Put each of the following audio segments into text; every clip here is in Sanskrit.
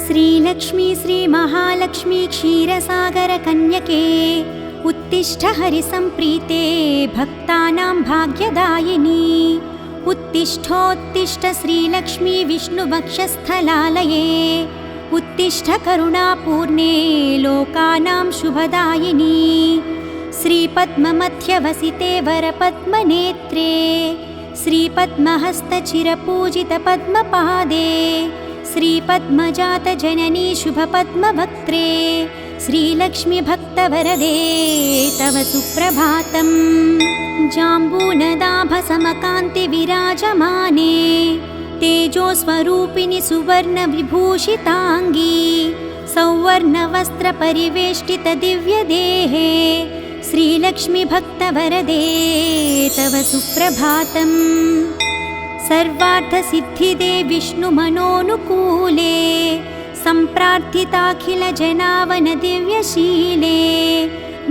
श्रीलक्ष्मी श्रीमहालक्ष्मी क्षीरसागरकन्यके उत्तिष्ठ हरिसम्प्रीते भक्तानां भाग्यदायिनी उत्तिष्ठोत्तिष्ठ श्रीलक्ष्मी विष्णुवक्षस्थलालये उत्तिष्ठ करुणापूर्णे लोकानां शुभदायिनी श्रीपद्ममध्यवसिते वरपद्मनेत्रे श्रीपद्महस्तचिरपूजितपद्मपादे श्रीपद्मजातजननी शुभपद्मवक्त्रे श्रीलक्ष्मीभक्तवरदे तव सुप्रभातम् जाम्बूनदाभसमकान्तिविराजमाने तेजोस्वरूपिणि सुवर्णविभूषिताङ्गी सौवर्णवस्त्रपरिवेष्टितदिव्यदेहे श्रीलक्ष्मीभक्तवरदे तव सुप्रभातम् सर्वार्थसिद्धिदे विष्णुमनोनुकूले सम्प्रार्थिताखिलजनावनदिव्यशीले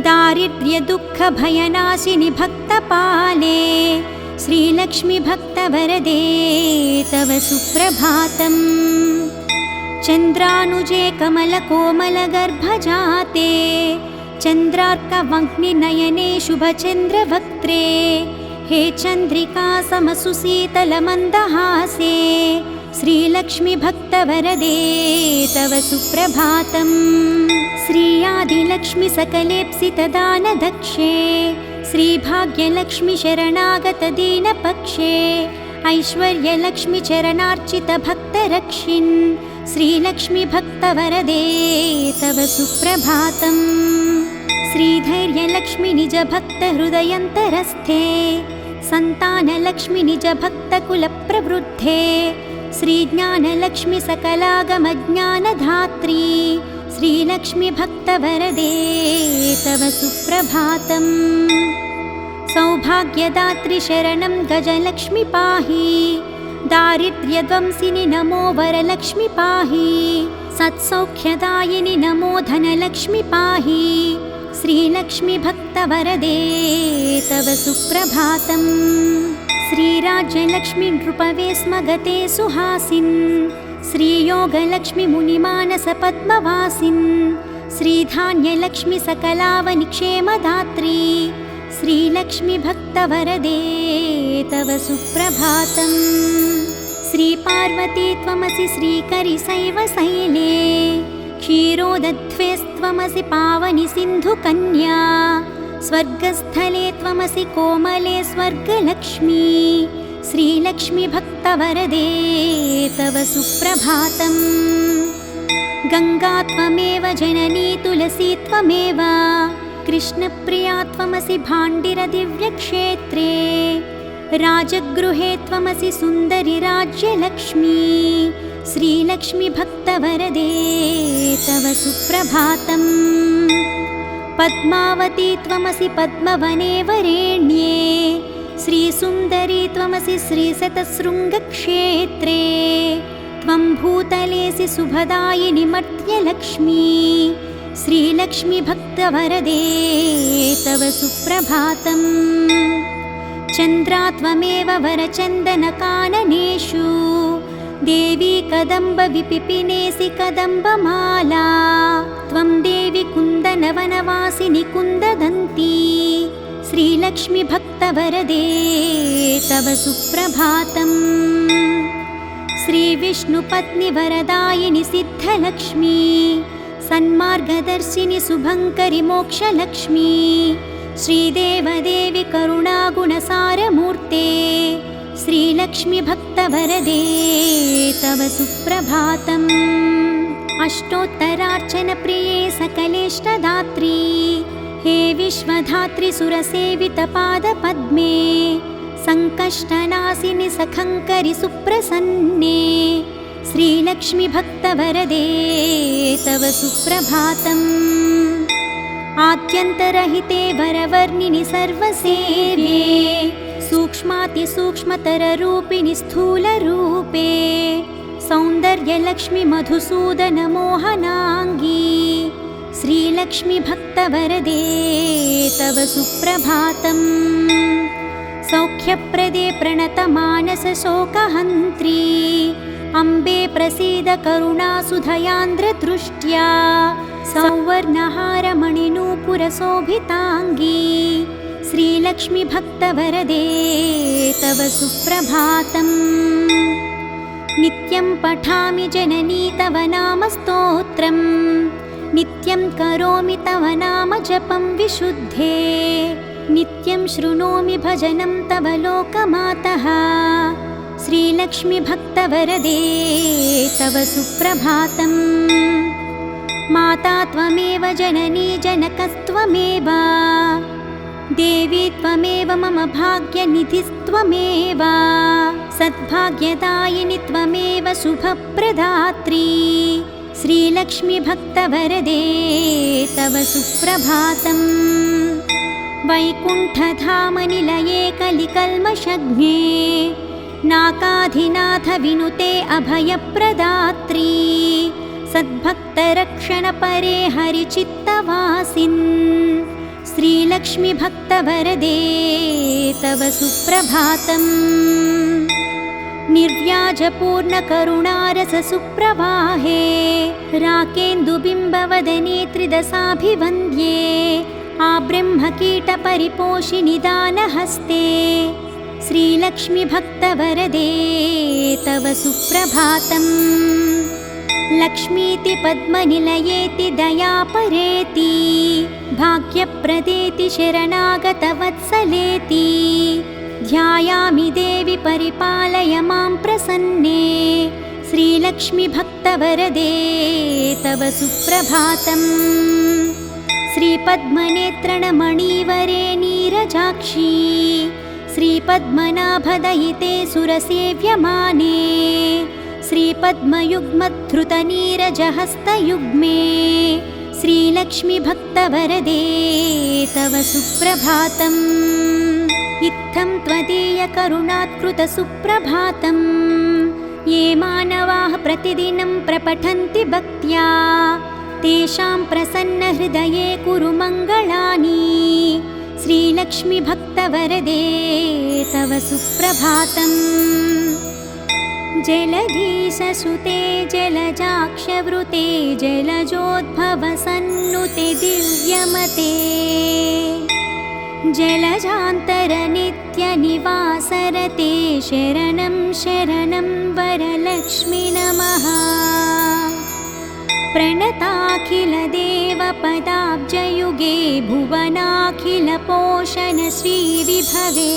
दारिद्र्यदुःखभयनाशिनि भक्तपाले श्रीलक्ष्मीभक्तवरदे तव सुप्रभातम् चन्द्रानुजे कमलकोमलगर्भजाते चन्द्रार्कवह्निनयने शुभचन्द्रवक्त्रे हे चन्द्रिका समसुशीतलमन्दहासे श्रीलक्ष्मीभक्तवरदे तव सुप्रभातम् श्रीयादिलक्ष्मी सकलेप्सितदानदक्षे श्रीभाग्यलक्ष्मी शरणागतदीनपक्षे ऐश्वर्यलक्ष्मी चरणार्चितभक्तरक्षिन् श्रीलक्ष्मीभक्तवरदे तव सुप्रभातम् श्रीधैर्यलक्ष्मी निजभक्तहृदयन्तरस्थे सन्तानलक्ष्मी निजभक्तकुलप्रवृद्धे श्रीज्ञानलक्ष्मी सकलागमज्ञानधात्री श्रीलक्ष्मीभक्तवरदे तव सुप्रभातम् सौभाग्यदात्री शरणं गजलक्ष्मी पाहि दारिद्र्यध्वंसिनि नमो वरलक्ष्मी पाहि सत्सौख्यदायिनि नमो धनलक्ष्मी पाहि श्रीलक्ष्मीभक्तवरदे तव सुप्रभातम् श्रीराज्यलक्ष्मी नृपवे स्म गते सुहासिन् श्रीयोगलक्ष्मी मुनिमानसपद्मवासिन् श्रीधान्यलक्ष्मी सकलावनिक्षेमदात्री श्रीलक्ष्मीभक्तवरदे तव सुप्रभातम् श्रीपार्वती त्वमसि श्रीकरिशैवशैले क्षीरोदध्वेस्त्वमसि पावनि सिन्धुकन्या स्वर्गस्थले त्वमसि कोमले स्वर्गलक्ष्मी श्रीलक्ष्मीभक्तवरदे तव सुप्रभातम् गङ्गा त्वमेव जननी तुलसी त्वमेव कृष्णप्रिया त्वमसि भाण्डिरदिव्यक्षेत्रे राजगृहे त्वमसि सुन्दरि राज्यलक्ष्मी श्रीलक्ष्मीभक्तवरदे तव सुप्रभातम् पद्मावती त्वमसि पद्मवने वरेण्ये श्रीसुन्दरी त्वमसि श्रीशतशृङ्गक्षेत्रे त्वं भूतलेसि शुभदायिनि मर्त्यलक्ष्मी श्रीलक्ष्मीभक्तवरदे तव सुप्रभातम् चन्द्रा त्वमेव वरचन्दनकाननेषु देवी कदम्बविपिपिनेसि कदम्बमाला त्वं देवी कुन्दनवनवासिनि कुन्ददन्ती श्रीलक्ष्मीभक्तवरदे तव सुप्रभातम् श्रीविष्णुपत्निवरदायिनि सिद्धलक्ष्मी सन्मार्गदर्शिनि शुभङ्करि मोक्षलक्ष्मी श्रीदेवदेवी करुणागुणसारमूर्ते श्रीलक्ष्मीभक्तवरदे तव सुप्रभातम् अष्टोत्तरार्चनप्रिये सकलेष्टदात्री हे विश्वधात्री सुरसेवितपादपद्मे सङ्कष्टनाशिनि सखङ्करि सुप्रसन्ने श्रीलक्ष्मीभक्तवरदे तव सुप्रभातम् आद्यन्तरहिते वरवर्णिनि सर्वसेव्ये सूक्ष्मातिसूक्ष्मतररूपिणि स्थूलरूपे सौन्दर्यलक्ष्मी मधुसूदनमोहनाङ्गी श्रीलक्ष्मीभक्तवरदे तव सुप्रभातम् सौख्यप्रदे प्रणतमानसशोकहन्त्री अम्बे प्रसीद करुणासुधयान्द्रदृष्ट्या सौवर्णहारमणिनूपुरशोभिताङ्गी श्रीलक्ष्मीभक्तवरदे तव सुप्रभातम्। नित्यं पठामि जननी तव नामस्तोत्रम् नित्यं करोमि तव नाम जपं विशुद्धे नित्यं शृणोमि भजनं तव लोकमातः श्रीलक्ष्मीभक्तवरदे तव सुप्रभातम्। माता त्वमेव जननी जनकस्त्वमेव देवी त्वमेव मम भाग्यनिधिस्त्वमेव सद्भाग्यदायिनि त्वमेव शुभप्रदात्री श्रीलक्ष्मीभक्तवरदे तव सुप्रभातम्। वैकुण्ठधामनिलये कलिकल्मषज्ञे नाकाधिनाथविनुते अभयप्रदात्री सद्भक्तरक्षणपरे हरिचित्तवासिन् श्रीलक्ष्मीभक्तवरदे तव सुप्रभातम्। निर्व्याजपूर्णकरुणारससुप्रवाहे राकेन्दुबिम्बवदने त्रिदशाभिवन्द्ये आब्रह्मकीटपरिपोषिनि दानहस्ते श्रीलक्ष्मीभक्तवरदे तव सुप्रभातम्। लक्ष्मीति पद्मनिलयेति दयापरेति भाग्यप्रदेति शरणागतवत्सलेति ध्यायामि देवि परिपालय मां प्रसन्ने श्रीलक्ष्मीभक्तवरदे तव सुप्रभातम्। श्रीपद्मनेत्रणमणिवरे नीरजाक्षी श्रीपद्मनाभदयिते सुरसेव्यमाने श्रीपद्मयुग्मधृतनीरजहस्तयुग्मे श्रीलक्ष्मीभक्तवरदे तव सुप्रभातम्। इत्थं त्वदीयकरुणात्कृतसुप्रभातम् ये मानवाः प्रतिदिनं प्रपठन्ति भक्त्या तेषां प्रसन्नहृदये कुरु मङ्गलानि श्रीलक्ष्मीभक्तवरदे तव सुप्रभातम्। जलधीशसुते जलजाक्षवृते जलजोद्भवसन्नुते दिव्यमते जलजान्तरनित्यनिवासरते शरणं शरणं वरलक्ष्मी नमः। प्रणताखिलदेवपदाब्जयुगे भुवनाखिलपोषणश्रीविभवे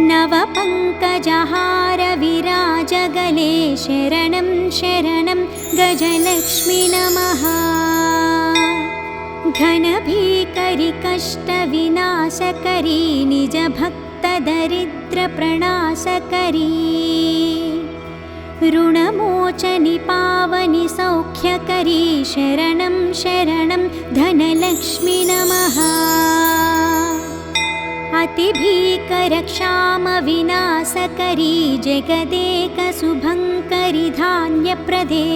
नवपङ्कजहारविराजगले शरणं शरणं गजलक्ष्मी नमः। घनभीकरि कष्टविनाशकरी निजभक्तदरिद्रप्रणाशकरी ऋणमोचनि पावनि सौख्यकरी शरणं शरणं धनलक्ष्मी नमः। अतिभीकरक्षामविनाशकरी जगदेकशुभङ्करि धान्यप्रदे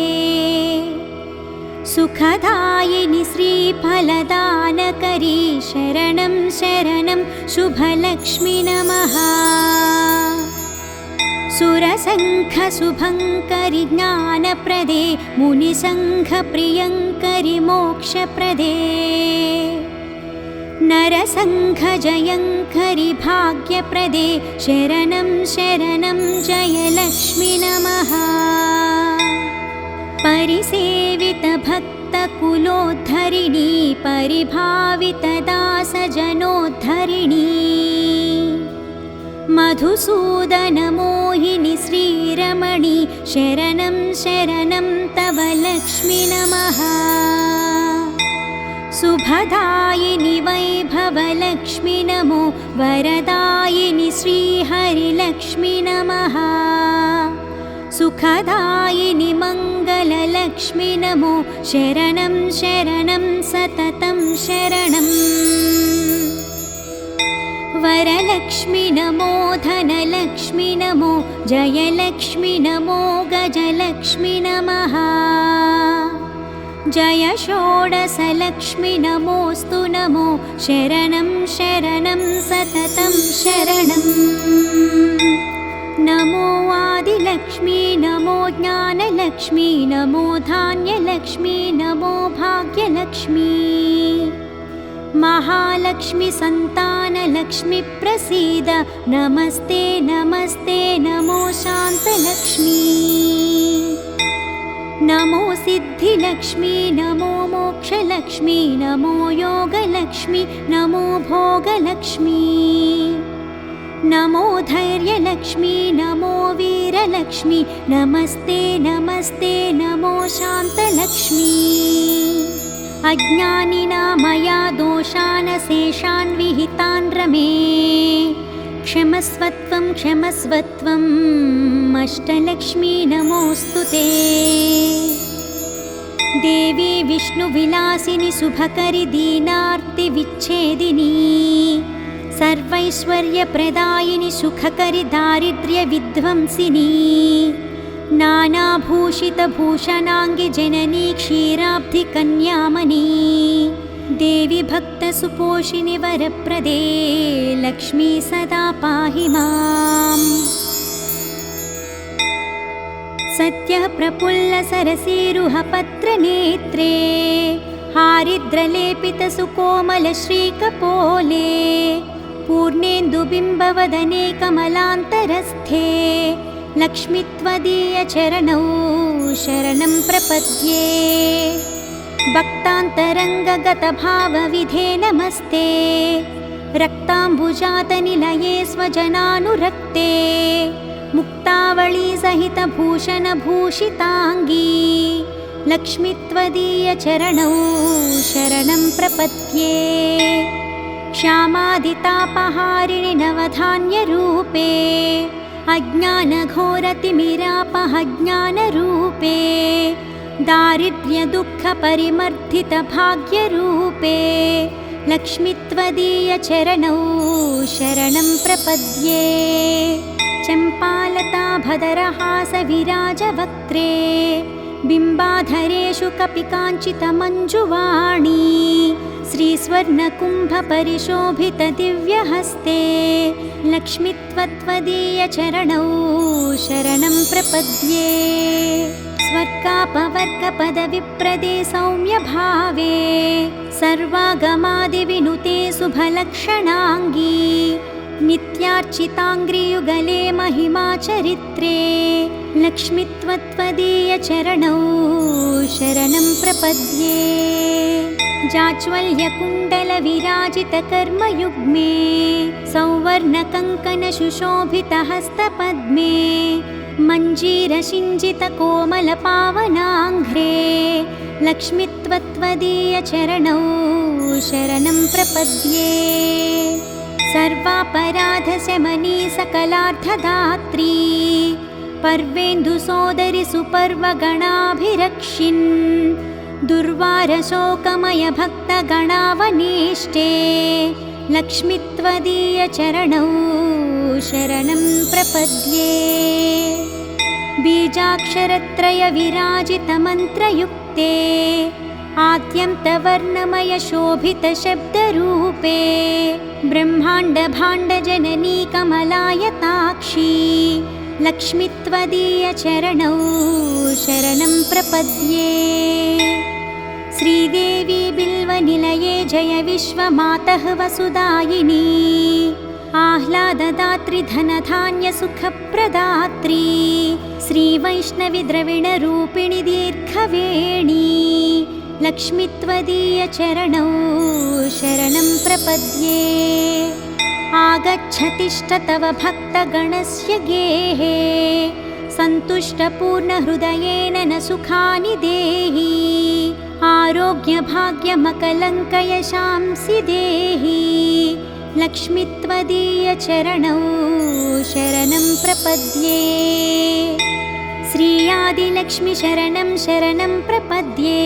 सुखदायिनि श्रीफलदानकरी शरणं शरणं शुभलक्ष्मी नमः। सुरसङ्घशुभङ्करि ज्ञानप्रदे मुनिसङ्घप्रियङ्करि मोक्षप्रदे नरसङ्घजयङ्करि भाग्यप्रदे शरणं शरणं जयलक्ष्मी नमः। परिसेवितभक्तकुलोद्धरिणी परिभावितदासजनोद्धरिणी मधुसूदनमोहिनि श्रीरमणि शरणं शरणं तव लक्ष्मी नमः। शुभदायिनि वैभवलक्ष्मी नमो वरदायिनि श्रीहरिलक्ष्मी नमः। सुखदायिनि मङ्गललक्ष्मी नमो शरणं शरणं सततं शरणम्। वरलक्ष्मी नमो धनलक्ष्मी नमो जयलक्ष्मी नमो गजलक्ष्मी नमः। जय षोडशलक्ष्मि नमोऽस्तु नमो शरणं शरणं सततं शरणम् नमो आदिलक्ष्मी नमो ज्ञानलक्ष्मी नमो धान्यलक्ष्मी नमो भाग्यलक्ष्मी महालक्ष्मी संतानलक्ष्मी प्रसीद नमस्ते नमस्ते नमो शान्तलक्ष्मी नमो सिद्धिलक्ष्मी नमो मोक्षलक्ष्मी नमो योगलक्ष्मी नमो भोगलक्ष्मी नमो धैर्यलक्ष्मी नमो वीरलक्ष्मी नमस्ते नमस्ते नमो शान्तलक्ष्मी अज्ञानिना मया दोषान् शेषान् विहितान् रमे क्षमस्वत्वं क्षमस्वत्वम् अष्टलक्ष्मी नमोऽस्तु ते देवी विष्णुविलासिनि शुभकरि दीनार्तिविच्छेदिनी सर्वैश्वर्यप्रदायिनि सुखकरि दारिद्र्यविध्वंसिनी नानाभूषितभूषणाङ्गि जननी क्षीराब्धिकन्यामणी देवी भक्तसुपोषिणि वरप्रदे लक्ष्मी सदा पाहि माम् सत्यः प्रफुल्लसरसीरुहपत्रनेत्रे हारिद्रलेपितसुकोमलश्रीकपोले पूर्णेन्दुबिम्बवदने कमलान्तरस्थे लक्ष्मी त्वदीयचरणौ शरणं प्रपद्ये भक्तान्तरङ्गगतभावविधे नमस्ते रक्ताम्बुजातनिलये स्वजनानुरक्ते मुक्तावळी सहितभूषणभूषिताङ्गी लक्ष्मी त्वदीयचरणौ शरणं प्रपद्ये श्यामादितापहारिणि नवधान्यरूपे अज्ञानघोरतिमिरापहज्ञानरूपे दारिद्र्यदुःखपरिमर्दितभाग्यरूपे लक्ष्मी त्वदीयचरणौ शरणं प्रपद्ये चम्पालता भदरहासविराजवक्त्रे बिम्बाधरेषु कपिकाञ्चितमञ्जुवाणी श्रीस्वर्णकुम्भपरिशोभितदिव्यहस्ते लक्ष्मी त्वदीयचरणौ शरणं प्रपद्ये स्वर्गापवर्गपदविप्रदे सौम्यभावे सर्वागमादिविनुते शुभलक्षणाङ्गी नित्यार्चिताङ्घ्रियुगले महिमाचरित्रे लक्ष्मी त्वदीयचरणौ शरणं प्रपद्ये जाज्वल्यकुण्डलविराजितकर्मयुग्मे सौवर्णकङ्कणसुशोभितहस्तपद्मे मञ्जीरसिञ्जितकोमलपावनाङ्घ्रे लक्ष्मी त्वदीयचरणौ शरणं प्रपद्ये सर्वापराधशमनी सकलार्थदात्री पर्वेन्दुसोदरि सुपर्वगणाभिरक्षिन् दुर्वारशोकमयभक्तगणावनेष्टे लक्ष्मी त्वदीयचरणौ शरणं प्रपद्ये बीजाक्षरत्रयविराजितमन्त्रयुक्ते आद्यन्तवर्णमयशोभितशब्दरूपे ब्रह्माण्डभाण्डजननी कमलायताक्षी लक्ष्मी त्वदीयचरणौ शरणं प्रपद्ये श्रीदेवी बिल्वनिलये जय विश्वमातः वसुदायिनी आह्लाददात्री धनधान्यसुखप्रदात्री श्रीवैष्णवी द्रविणरूपिणी दीर्घवेणी लक्ष्मी त्वदीयचरणौ शरणं प्रपद्ये आगच्छतिष्ठ तव भक्तगणस्य गेहे सन्तुष्टपूर्णहृदयेन न सुखानि देहि आरोग्यभाग्यमकलङ्कयशांसि देहि लक्ष्मी त्वदीयचरणौ शरणं प्रपद्ये श्री आदिलक्ष्मी शरणं शरणं प्रपद्ये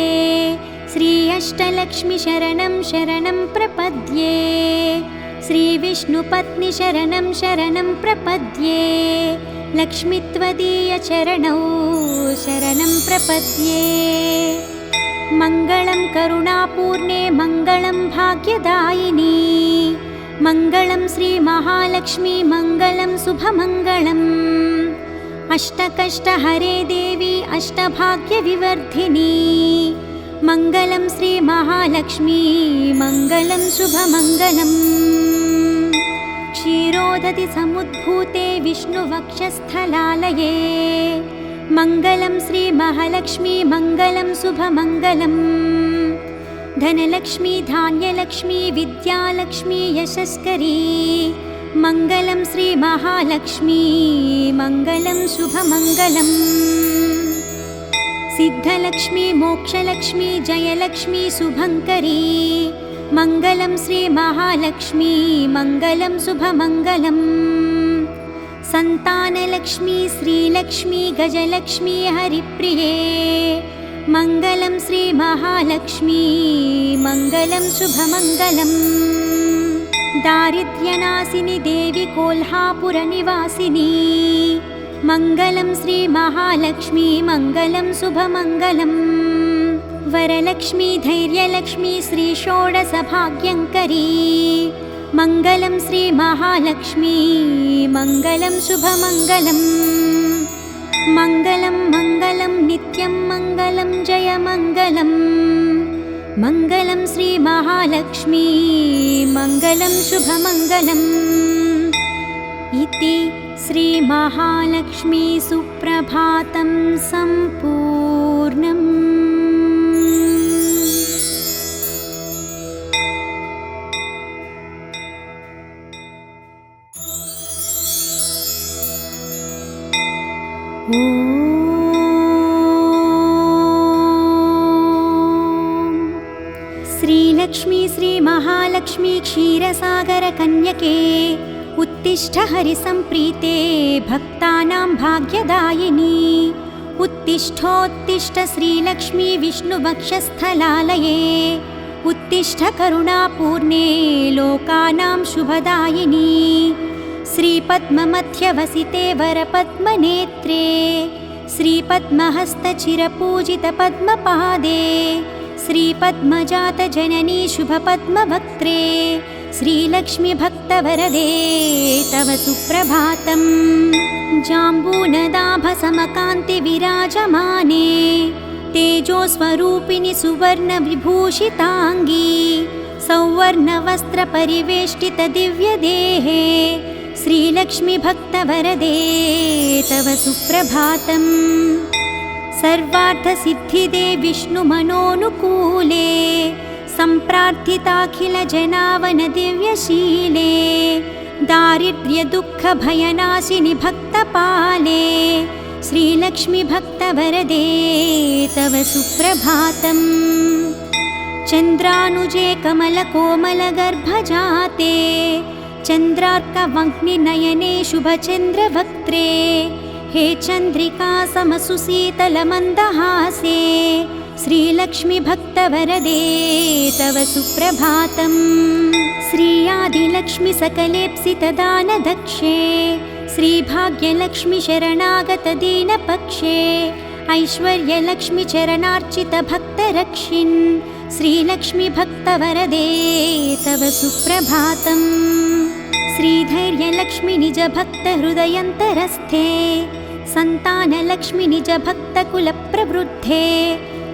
श्री अष्टलक्ष्मी शरणं शरणं प्रपद्ये श्री विष्णुपत्नी शरणं शरणं प्रपद्ये लक्ष्मी त्वदीयचरणौ शरणं प्रपद्ये मङ्गलं करुणापूर्णे मङ्गलं भाग्यदायिनी मङ्गलं श्रीमहालक्ष्मी मङ्गलं शुभमङ्गलम् अष्टकष्टहरे देवी अष्टभाग्यविवर्धिनी मङ्गलं श्रीमहालक्ष्मी मङ्गलं शुभमङ्गलम् क्षीरोदधि समुद्भूते विष्णुवक्षस्थलालये मङ्गलं श्रीमहालक्ष्मी मङ्गलं शुभमङ्गलम् धनलक्ष्मी धान्यलक्ष्मी विद्यालक्ष्मी यशस्करी मङ्गलं श्रीमहालक्ष्मी मङ्गलं शुभमङ्गलम् सिद्धलक्ष्मी मोक्षलक्ष्मी जयलक्ष्मी शुभङ्करी मङ्गलं श्रीमहालक्ष्मी मङ्गलं शुभमङ्गलम् सन्तानलक्ष्मी श्रीलक्ष्मी गजलक्ष्मी हरिप्रिये मङ्गलं श्रीमहालक्ष्मी मङ्गलं शुभमङ्गलम् दारिद्र्यनाशिनि देवी कोल्हापुरनिवासिनी मङ्गलं श्रीमहालक्ष्मी मङ्गलं शुभमङ्गलम् वरलक्ष्मी धैर्यलक्ष्मी श्रीषोडशभाग्यङ्करी मङ्गलं श्रीमहालक्ष्मी मङ्गलं शुभमङ्गलम् मङ्गलं मङ्गलं नित्यं मङ्गलं जयमङ्गलम् मङ्गलं श्रीमहालक्ष्मी मङ्गलं शुभमङ्गलम् इति श्रीमहालक्ष्मी सुप्रभातं सम्पूर्णम्। श्रीलक्ष्मी श्रीमहालक्ष्मी क्षीरसागरकन्यके उत्तिष्ठ हरिसम्प्रीते भक्तानां भाग्यदायिनी उत्तिष्ठोत्तिष्ठ श्रीलक्ष्मी विष्णुवक्षस्थलालये उत्तिष्ठ करुणापूर्णे लोकानां शुभदायिनी श्रीपद्ममध्यवसिते वरपद्मनेत्रे श्रीपद्महस्तचिरपूजितपद्मपादे श्रीपद्मजातजननी शुभपद्मवक्त्रे श्रीलक्ष्मी भक्तवरदे तव सुप्रभातम् जाम्बूनदाभसमकान्तिविराजमाने तेजोस्वरूपिणि सुवर्णविभूषिताङ्गी सौवर्णवस्त्रपरिवेष्टितदिव्यदेहे श्रीलक्ष्मी भक्तवरदे तव सुप्रभातम् सर्वार्थसिद्धिदे विष्णुमनोनुकूले सम्प्रार्थिताखिलजनावनदिव्यशीले दारिद्र्यदुःखभयनाशिनि भक्तपाले श्रीलक्ष्मी भक्तवरदे तव सुप्रभातम् चन्द्रानुजे कमलकोमलगर्भजाते चन्द्रार्कवह्निनयने शुभचन्द्रवक्त्रे हे चन्द्रिका समसुशीतलमन्दहासे श्रीलक्ष्मी भक्तवरदे तव सुप्रभातम् श्रीयादिलक्ष्मी सकलेप्सितदानदक्षे श्रीभाग्यलक्ष्मी शरणागतदीनपक्षे ऐश्वर्यलक्ष्मी चरणार्चितभक्तरक्षिन् श्रीलक्ष्मी भक्तवरदे तव सुप्रभातम् श्रीधैर्यलक्ष्मी निजभक्तहृदयन्तरस्थे सन्तानलक्ष्मी निजभक्तकुलप्रवृद्धे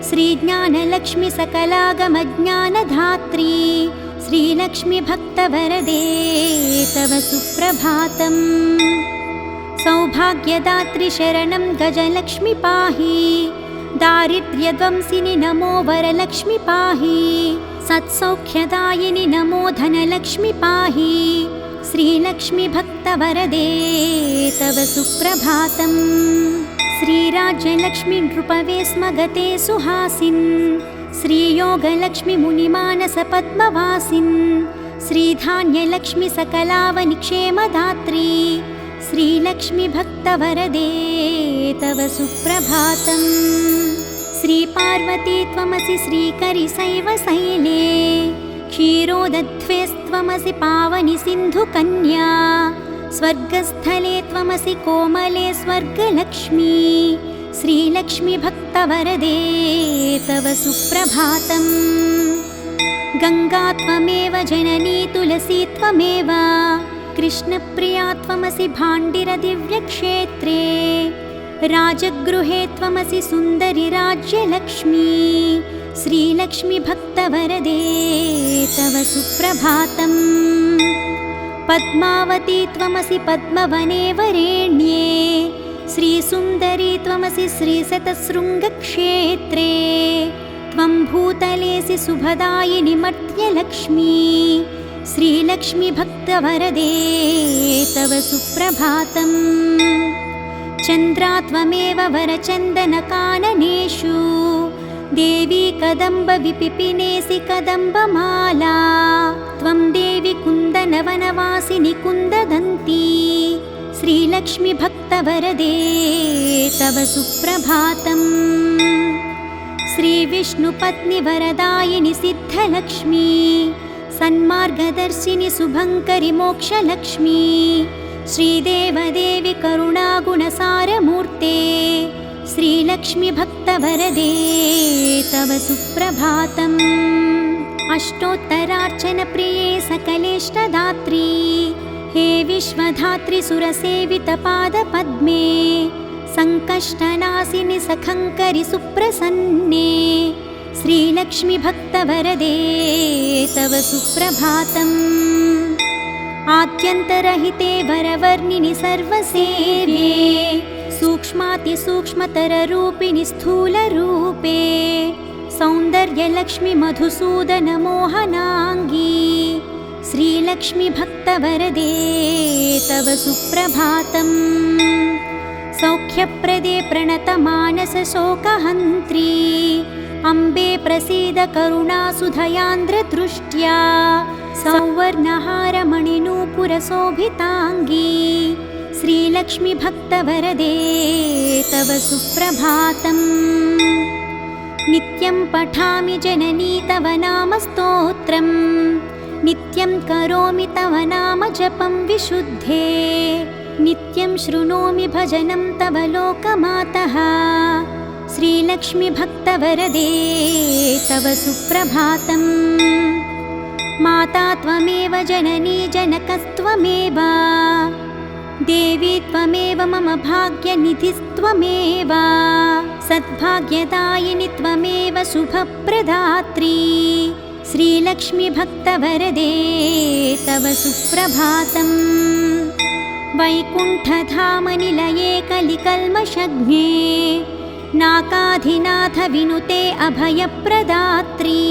श्रीज्ञानलक्ष्मी सकलागमज्ञानधात्री श्रीलक्ष्मी भक्तवरदे तव सुप्रभातम् सौभाग्यदात्री शरणं गजलक्ष्मी पाहि दारिद्र्यध्वंसिनि नमो वरलक्ष्मी पाहि सत्सौख्यदायिनि नमो धनलक्ष्मी पाहि श्रीलक्ष्मी भक्तवरदे तव सुप्रभातम् श्रीराज्यलक्ष्मी नृपवे स्म गते सुहासिन् श्रीयोगलक्ष्मी मुनिमानसपद्मवासिन् श्रीधान्यलक्ष्मी सकलावनिक्षेमदात्री श्रीलक्ष्मी भक्तवरदे तव सुप्रभातम् श्रीपार्वती त्वमसि श्रीकरिशैवशैले क्षीरोदध्वेस्त्वमसि पावनि सिन्धुकन्या स्वर्गस्थले त्वमसि कोमले स्वर्गलक्ष्मी श्रीलक्ष्मीभक्तवरदे तव सुप्रभातम्। गङ्गा त्वमेव जननी तुलसी त्वमेव कृष्णप्रिया त्वमसि भाण्डिरदिव्यक्षेत्रे। राजगृहे त्वमसि सुन्दरि राज्यलक्ष्मी। श्रीलक्ष्मीभक्तवरदे तव सुप्रभातम्। पद्मावती त्वमसि पद्मवने वरेण्ये। श्रीसुन्दरी त्वमसि श्रीशतशृङ्गक्षेत्रे। त्वं भूतलेऽसि सुभदायिनि मर्त्यलक्ष्मी। श्रीलक्ष्मीभक्तवरदे तव सुप्रभातम्। चन्द्रा त्वमेव वरचन्दनकाननेषु। देवी कदम्बविपिपिनेसि कदम्बमाला। त्वं देवी कुन्दनवनवासिनि कुन्ददन्ती। श्रीलक्ष्मीभक्तवरदे तव सुप्रभातम्। श्रीविष्णुपत्निवरदायिनि सिद्धलक्ष्मी। सन्मार्गदर्शिनि शुभङ्करि मोक्षलक्ष्मी। श्रीदेवदेवि करुणागुणसारमूर्ते। श्रीलक्ष्मीभक्तवरदे तव सुप्रभातम्। अष्टोत्तरार्चनप्रिये सकलेष्टदात्री। हे विश्वधात्री सुरसेवितपादपद्मे। सङ्कष्टनाशिनि सखङ्करि सुप्रसन्ने। श्रीलक्ष्मीभक्तवरदे तव सुप्रभातम्। आद्यन्तरहिते वरवर्णिनि सर्वसेव्ये। सूक्ष्मातिसूक्ष्मतररूपिणि स्थूलरूपे। सौन्दर्यलक्ष्मि मधुसूदनमोहनाङ्गी। श्रीलक्ष्मीभक्तवरदे तव सुप्रभातम्। सौख्यप्रदे प्रणतमानसशोकहन्त्री। अम्बे प्रसीद करुणासुधयान्द्रदृष्ट्या। सौवर्णहारमणिनूपुरशोभिताङ्गी। श्रीलक्ष्मीभक्तवरदे तव सुप्रभातम्। नित्यं पठामि जननी तव नामस्तोत्रम्। नित्यं करोमि तव नाम जपं विशुद्धे। नित्यं शृणोमि भजनं तव लोकमातः। श्रीलक्ष्मीभक्तवरदे तव सुप्रभातम्। माता त्वमेव जननी जनकस्त्वमेव। देवी त्वमेव मम भाग्यनिधिस्त्वमेव। सद्भाग्यदायिनि त्वमेव शुभप्रदात्री। श्रीलक्ष्मीभक्तवरदे तव सुप्रभातम्। वैकुण्ठधामनिलये कलिकल्मषघ्ने। नाकाधिनाथविनुते अभयप्रदात्री।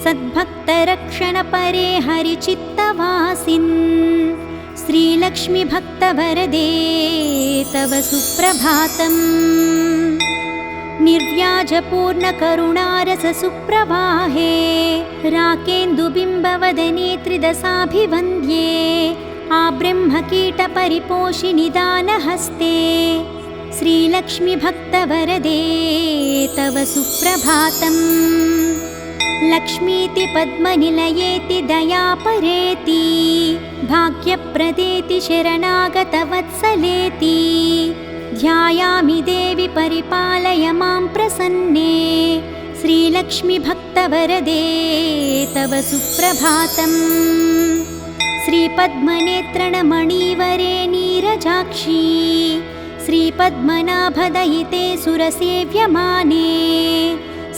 सद्भक्तरक्षणपरे हरिचित्तवासिन्। श्रीलक्ष्मीभक्तवरदे तव सुप्रभातम्। निर्व्याजपूर्णकरुणारससुप्रवाहे। राकेन्दुबिम्बवदने त्रिदशाभिवन्द्ये। आब्रह्मकीटपरिपोषिनि दानहस्ते। श्रीलक्ष्मीभक्तवरदे तव सुप्रभातम्। लक्ष्मीति पद्मनिलयेति दयापरेति। भाग्यप्रदेति शरणागतवत्सलेति। ध्यायामि देवि परिपालय मां प्रसन्ने। श्रीलक्ष्मीभक्तवरदे तव सुप्रभातम्। श्रीपद्मनेत्रणमणिवरे नीरजाक्षी। श्रीपद्मनाभदयिते सुरसेव्यमाने।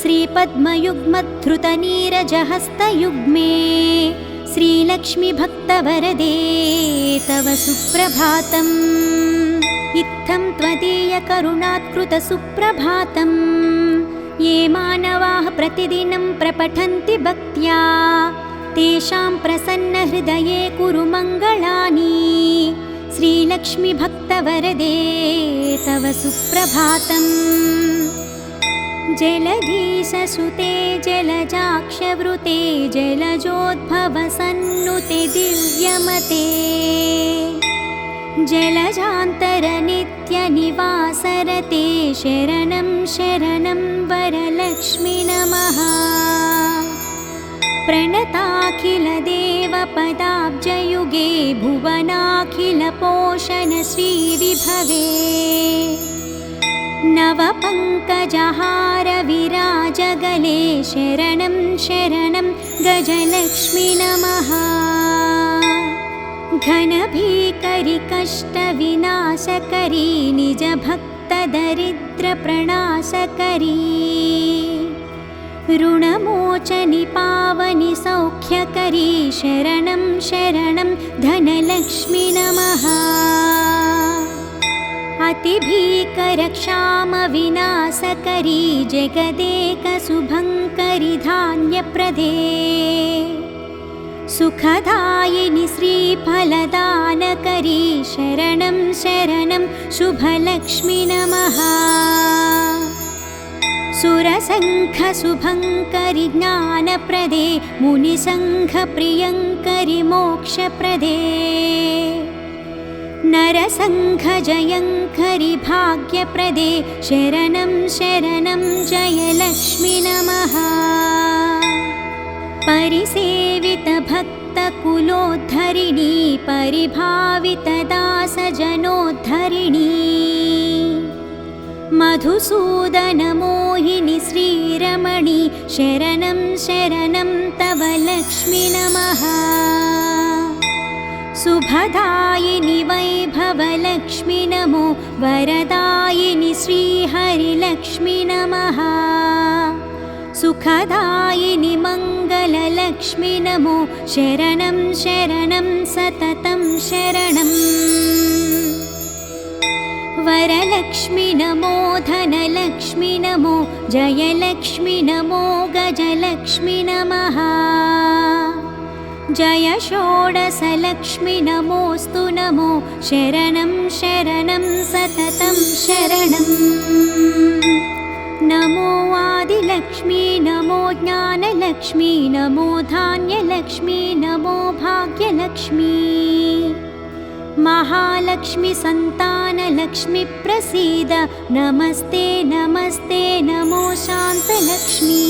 श्रीपद्मयुग्मधृतनीरजहस्तयुग्मे। श्रीलक्ष्मीभक्तवरदे तव सुप्रभातम्। इत्थं त्वदीयकरुणात्कृतसुप्रभातम्। ये मानवाः प्रतिदिनं प्रपठन्ति भक्त्या। तेषां प्रसन्नहृदये कुरु मङ्गलानि। श्रीलक्ष्मीभक्तवरदे तव सुप्रभातम्। जलधीशसुते जलजाक्षवृते। जलजोद्भवसन्नुते दिव्यमते। जलजान्तरनित्यनिवासरते। शरणं शरणं वरलक्ष्मि नमः। प्रणताखिलदेवपदाब्जयुगे। भुवनाखिलपोषण श्रीविभवे। नवपङ्कजहार विराजगले शरणं शरणं गजलक्ष्मी नमः। घनभीकरि कष्टविनाशकरी निजभक्तदरिद्रप्रणाशकरी ऋणमोचनि पावनि सौख्यकरी शरणं शरणं धनलक्ष्मी नमः। अतिभीकरक्षामविनाशकरी जगदेकशुभङ्करि धान्यप्रदे सुखदायिनि श्रीफलदानकरी शरणं शरणं शुभलक्ष्मी नमः। सुरसङ्घशुभङ्करि ज्ञानप्रदे मुनिसङ्घप्रियङ्करि मोक्षप्रदे नरसङ्घजयङ्करि भाग्यप्रदे शरणं शरणं जयलक्ष्मी नमः। परिसेवितभक्तकुलोद्धरिणी परिभावितदासजनोद्धरिणी मधुसूदनमोहिनि श्रीरमणि शरणं शरणं तव लक्ष्मी नमः। शुभदायिनि वैभवलक्ष्मी नमो वरदायिनि श्रीहरिलक्ष्मी नमः। सुखदायिनि मङ्गललक्ष्मी नमो शरणं शरणं सततं शरणम्। वरलक्ष्मी नमो धनलक्ष्मी नमो जयलक्ष्मी नमो गजलक्ष्मी नमः। जय षोडशलक्ष्मी नमोऽस्तु नमो शरणं शरणं सततं शरणम्। नमो आदिलक्ष्मी नमो ज्ञानलक्ष्मी नमो धान्यलक्ष्मी नमो भाग्यलक्ष्मी महालक्ष्मी संतानलक्ष्मी प्रसीद नमस्ते नमस्ते नमो शान्तलक्ष्मी।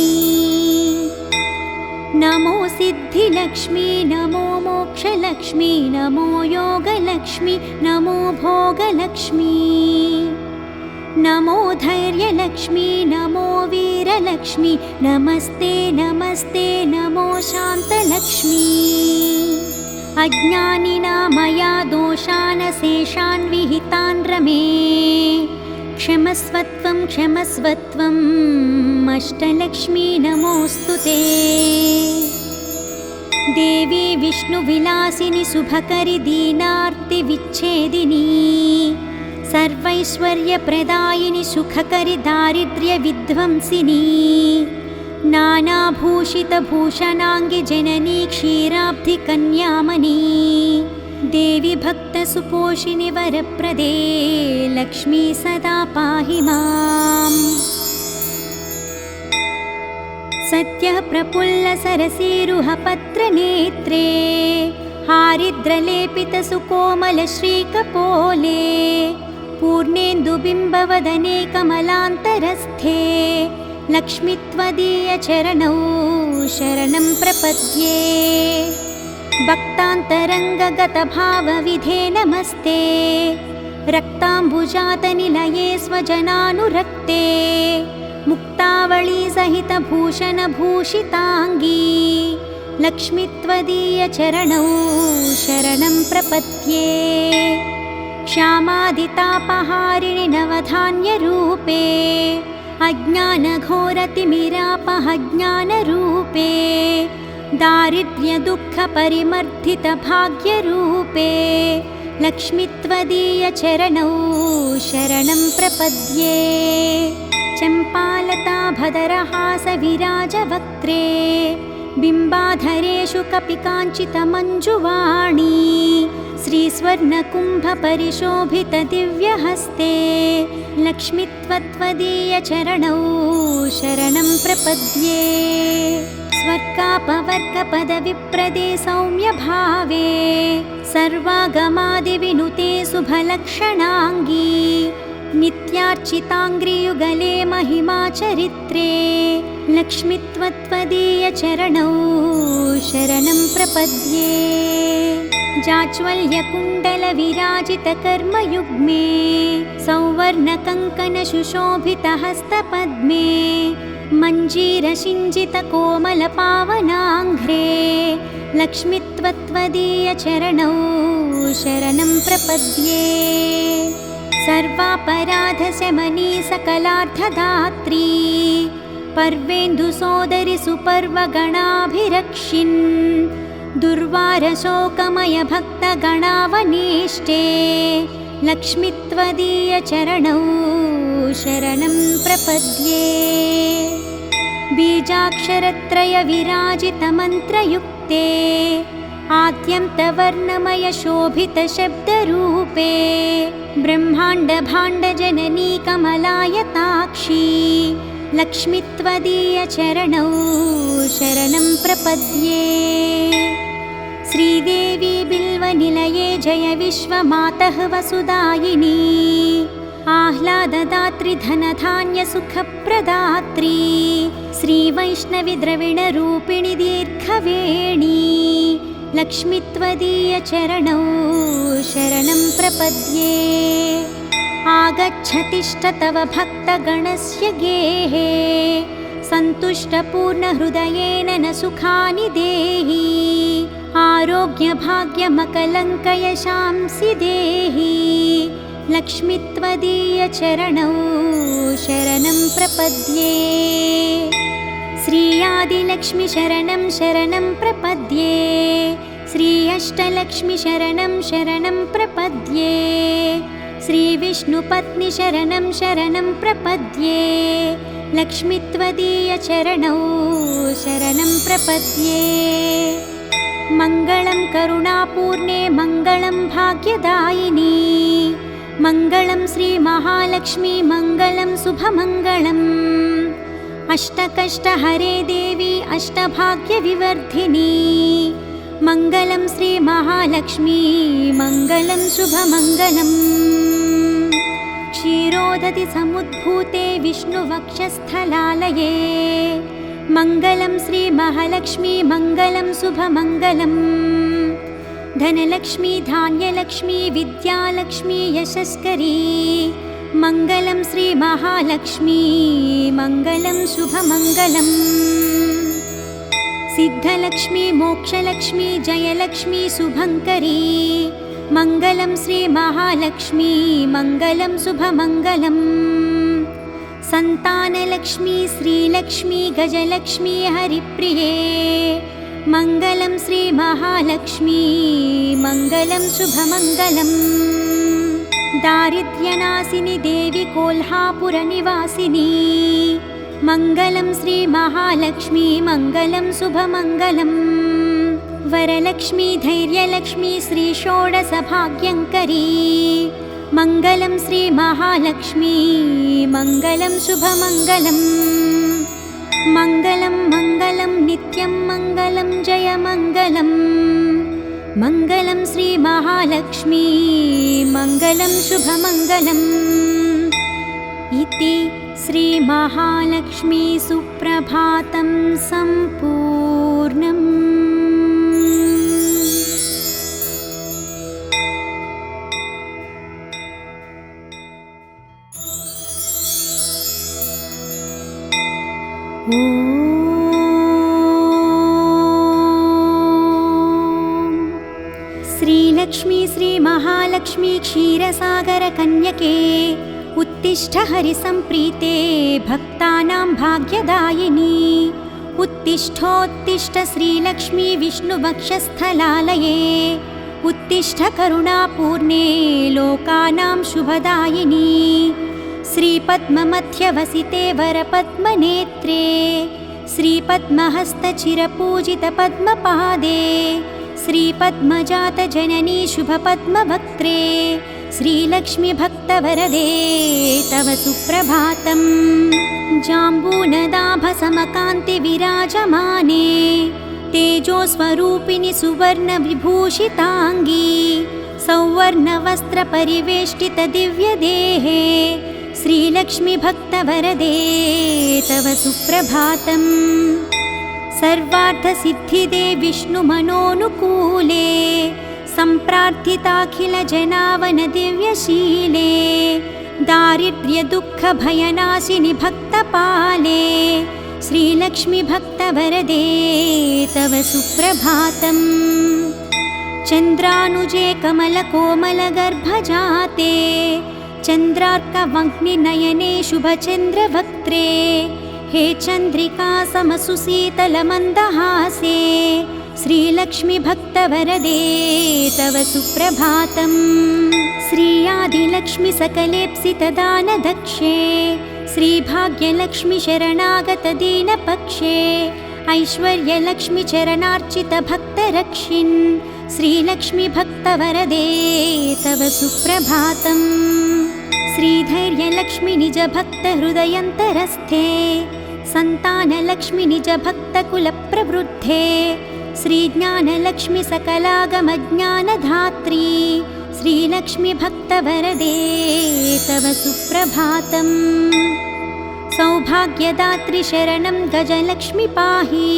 नमो सिद्धिलक्ष्मी नमो मोक्षलक्ष्मी नमो योगलक्ष्मी नमो भोगलक्ष्मी नमो धैर्यलक्ष्मी नमो वीरलक्ष्मी नमस्ते नमस्ते नमो शान्तलक्ष्मी। अज्ञानिना मया दोषान् शेषान् विहितान् रमे क्षमस्वत्वं क्षमस्वत्वम् अष्टलक्ष्मी नमोऽस्तु ते। देवी विष्णुविलासिनि शुभकरि दीनार्तिविच्छेदिनी सर्वैश्वर्यप्रदायिनि सुखकरि दारिद्र्यविध्वंसिनी नानाभूषितभूषणाङ्गि जननी क्षीराब्धिकन्यामणी देवी भक्तसुपोषिणि वरप्रदे लक्ष्मी सदा पाहि माम्। सत्यः प्रफुल्लसरसीरुहपत्रनेत्रे हारिद्रलेपितसुकोमलश्रीकपोले पूर्णेन्दुबिम्बवदने कमलान्तरस्थे लक्ष्मी त्वदीयचरणौ शरणं प्रपद्ये। भक्तान्तरङ्गगतभावविधे नमस्ते रक्ताम्बुजातनिलये स्वजनानुरक्ते मुक्तावळी सहितभूषणभूषिताङ्गी लक्ष्मी त्वदीयचरणौ शरणं प्रपद्ये। क्षामादितापहारिणि नवधान्यरूपे अज्ञानघोरतिमिरापहज्ञानरूपे दारिद्र्यदुःखपरिमर्दितभाग्यरूपे लक्ष्मी त्वदीयचरणौ शरणं प्रपद्ये। चम्पालताभदरहासविराजवक्त्रे बिम्बाधरेषु कपिकाञ्चितमञ्जुवाणी श्रीस्वर्णकुम्भपरिशोभितदिव्यहस्ते लक्ष्मी त्वदीयचरणौ शरणं प्रपद्ये। स्वर्गापवर्गपदविप्रदे सौम्यभावे सर्वागमादिविनुते शुभलक्षणाङ्गी नित्यार्चिताङ्घ्रियुगले महिमाचरित्रे लक्ष्मी त्वदीयचरणौ शरणं प्रपद्ये। जाज्वल्यकुण्डलविराजितकर्मयुग्मे सौवर्णकङ्कणसुशोभितहस्तपद्मे मञ्जीरसिञ्जितकोमलपावनाङ्घ्रे लक्ष्मीत्वदीयचरणौ शरणं प्रपद्ये। सर्वापराधशमनी सकलार्थदात्री पर्वेन्दुसोदरि सुपर्वगणाभिरक्षिन् दुर्वारशोकमयभक्तगणावनेष्टे लक्ष्मीत्वदीयचरणौ शरणं प्रपद्ये। बीजाक्षरत्रयविराजितमन्त्रयुक्ते आद्यन्तवर्णमयशोभितशब्दरूपे ब्रह्माण्डभाण्डजननी कमलायताक्षी लक्ष्मीत्वदीयचरणौ शरणं प्रपद्ये। श्रीदेवी बिल्वनिलये जय विश्वमातः वसुदायिनी आह्लाददात्री धनधान्यसुखप्रदात्री श्रीवैष्णवी द्रविणरूपिणी दीर्घवेणी लक्ष्मीत्वदीयचरणौ शरणं प्रपद्ये। आगच्छतिष्ठ तव भक्तगणस्य गेहे सन्तुष्टपूर्णहृदयेन न सुखानि देहि आरोग्यभाग्यमकलङ्कयशांसि देहि लक्ष्मीत्वदीयचरणौ शरणं प्रपद्ये। श्री आदिलक्ष्मी शरणं शरणं प्रपद्ये। श्री अष्टलक्ष्मी शरणं शरणं प्रपद्ये। श्री विष्णुपत्नी शरणं शरणं प्रपद्ये। लक्ष्मीत्वदीयचरणौ शरणं प्रपद्ये। मङ्गलं करुणापूर्णे मङ्गलं भाग्यदायिनी मङ्गलं श्रीमहालक्ष्मी मङ्गलं शुभमङ्गलम् अष्टकष्टहरे देवी अष्टभाग्यविवर्धिनी मङ्गलं श्रीमहालक्ष्मी मङ्गलं शुभमङ्गलम्। क्षीरोदधि समुद्भूते विष्णुवक्षस्थलालये मङ्गलं श्रीमहालक्ष्मी मङ्गलं शुभमङ्गलम्। धनलक्ष्मी धान्यलक्ष्मी विद्यालक्ष्मी यशस्करी मङ्गलं श्रीमहालक्ष्मी मङ्गलं शुभमङ्गलम्। सिद्धलक्ष्मी मोक्षलक्ष्मी जयलक्ष्मी शुभङ्करी मङ्गलं श्रीमहालक्ष्मी मङ्गलं शुभमङ्गलम्। सन्तानलक्ष्मी श्रीलक्ष्मी गजलक्ष्मी हरिप्रिये मङ्गलं श्रीमहालक्ष्मी मङ्गलं शुभमङ्गलम्। दारिद्र्यनाशिनी देवी कोल्हापुरनिवासिनी मङ्गलं श्रीमहालक्ष्मी मङ्गलं शुभमङ्गलम्। वरलक्ष्मी धैर्यलक्ष्मी श्रीषोडशभाग्यङ्करी मङ्गलं श्रीमहालक्ष्मी मङ्गलं शुभमङ्गलम्। मङ्गलं मङ्गलं नित्यं मङ्गलं जयमङ्गलम् मङ्गलं श्रीमहालक्ष्मी मङ्गलं शुभमङ्गलम्। इति श्रीमहालक्ष्मी सुप्रभातं सम्पूर्णम्। श्रीलक्ष्मी श्रीमहालक्ष्मी क्षीरसागरकन्यके उत्तिष्ठ हरिसम्प्रीते भक्तानां भाग्यदायिनी उत्तिष्ठोत्तिष्ठ श्रीलक्ष्मी विष्णुवक्षस्थलालये उत्तिष्ठ करुणापूर्णे लोकानां शुभदायिनी श्रीपद्ममध्यवसिते वरपद्मनेत्रे श्रीपद्महस्तचिरपूजितपद्मपादे श्रीपद्मजातजननी शुभपद्मवक्त्रे श्रीलक्ष्मी भक्तवरदे तव सुप्रभातम्। जाम्बूनदाभसमकान्ति विराजमाने तेजोस्वरूपिणि सुवर्णविभूषिताङ्गी सौवर्णवस्त्रपरिवेष्टितदिव्यदेहे श्रीलक्ष्मी भक्तवरदे तव सुप्रभातम्। सर्वार्थसिद्धिदे विष्णुमनोनुकूले प्रार्थिताखिलजनावन दिव्यशीले दारिद्र्यदुःखभयनाशिनि भक्तपाले श्रीलक्ष्मी भक्तवरदे तव सुप्रभातम्। चन्द्रानुजे कमलकोमलगर्भजाते चन्द्रार्कवह्निनयने शुभचन्द्रवक्त्रे हे चन्द्रिका समसुशीतलमन्दहासे श्रीलक्ष्मी भक्तवरदे तव सुप्रभातम्। श्रीयादिलक्ष्मी सकलेप्सितदानदक्षे श्रीभाग्यलक्ष्मी शरणागतदीनपक्षे ऐश्वर्यलक्ष्मी चरणार्चितभक्तरक्षिन् श्रीलक्ष्मी भक्तवरदे तव सुप्रभातम्। श्रीधैर्यलक्ष्मी निजभक्तहृदयन्तरस्थे सन्तानलक्ष्मी निजभक्तकुलप्रवृद्धे श्रीज्ञानलक्ष्मी सकलागमज्ञानधात्री श्रीलक्ष्मी भक्तवरदे तव सुप्रभातम्। सौभाग्यदात्री शरणं गजलक्ष्मी पाहि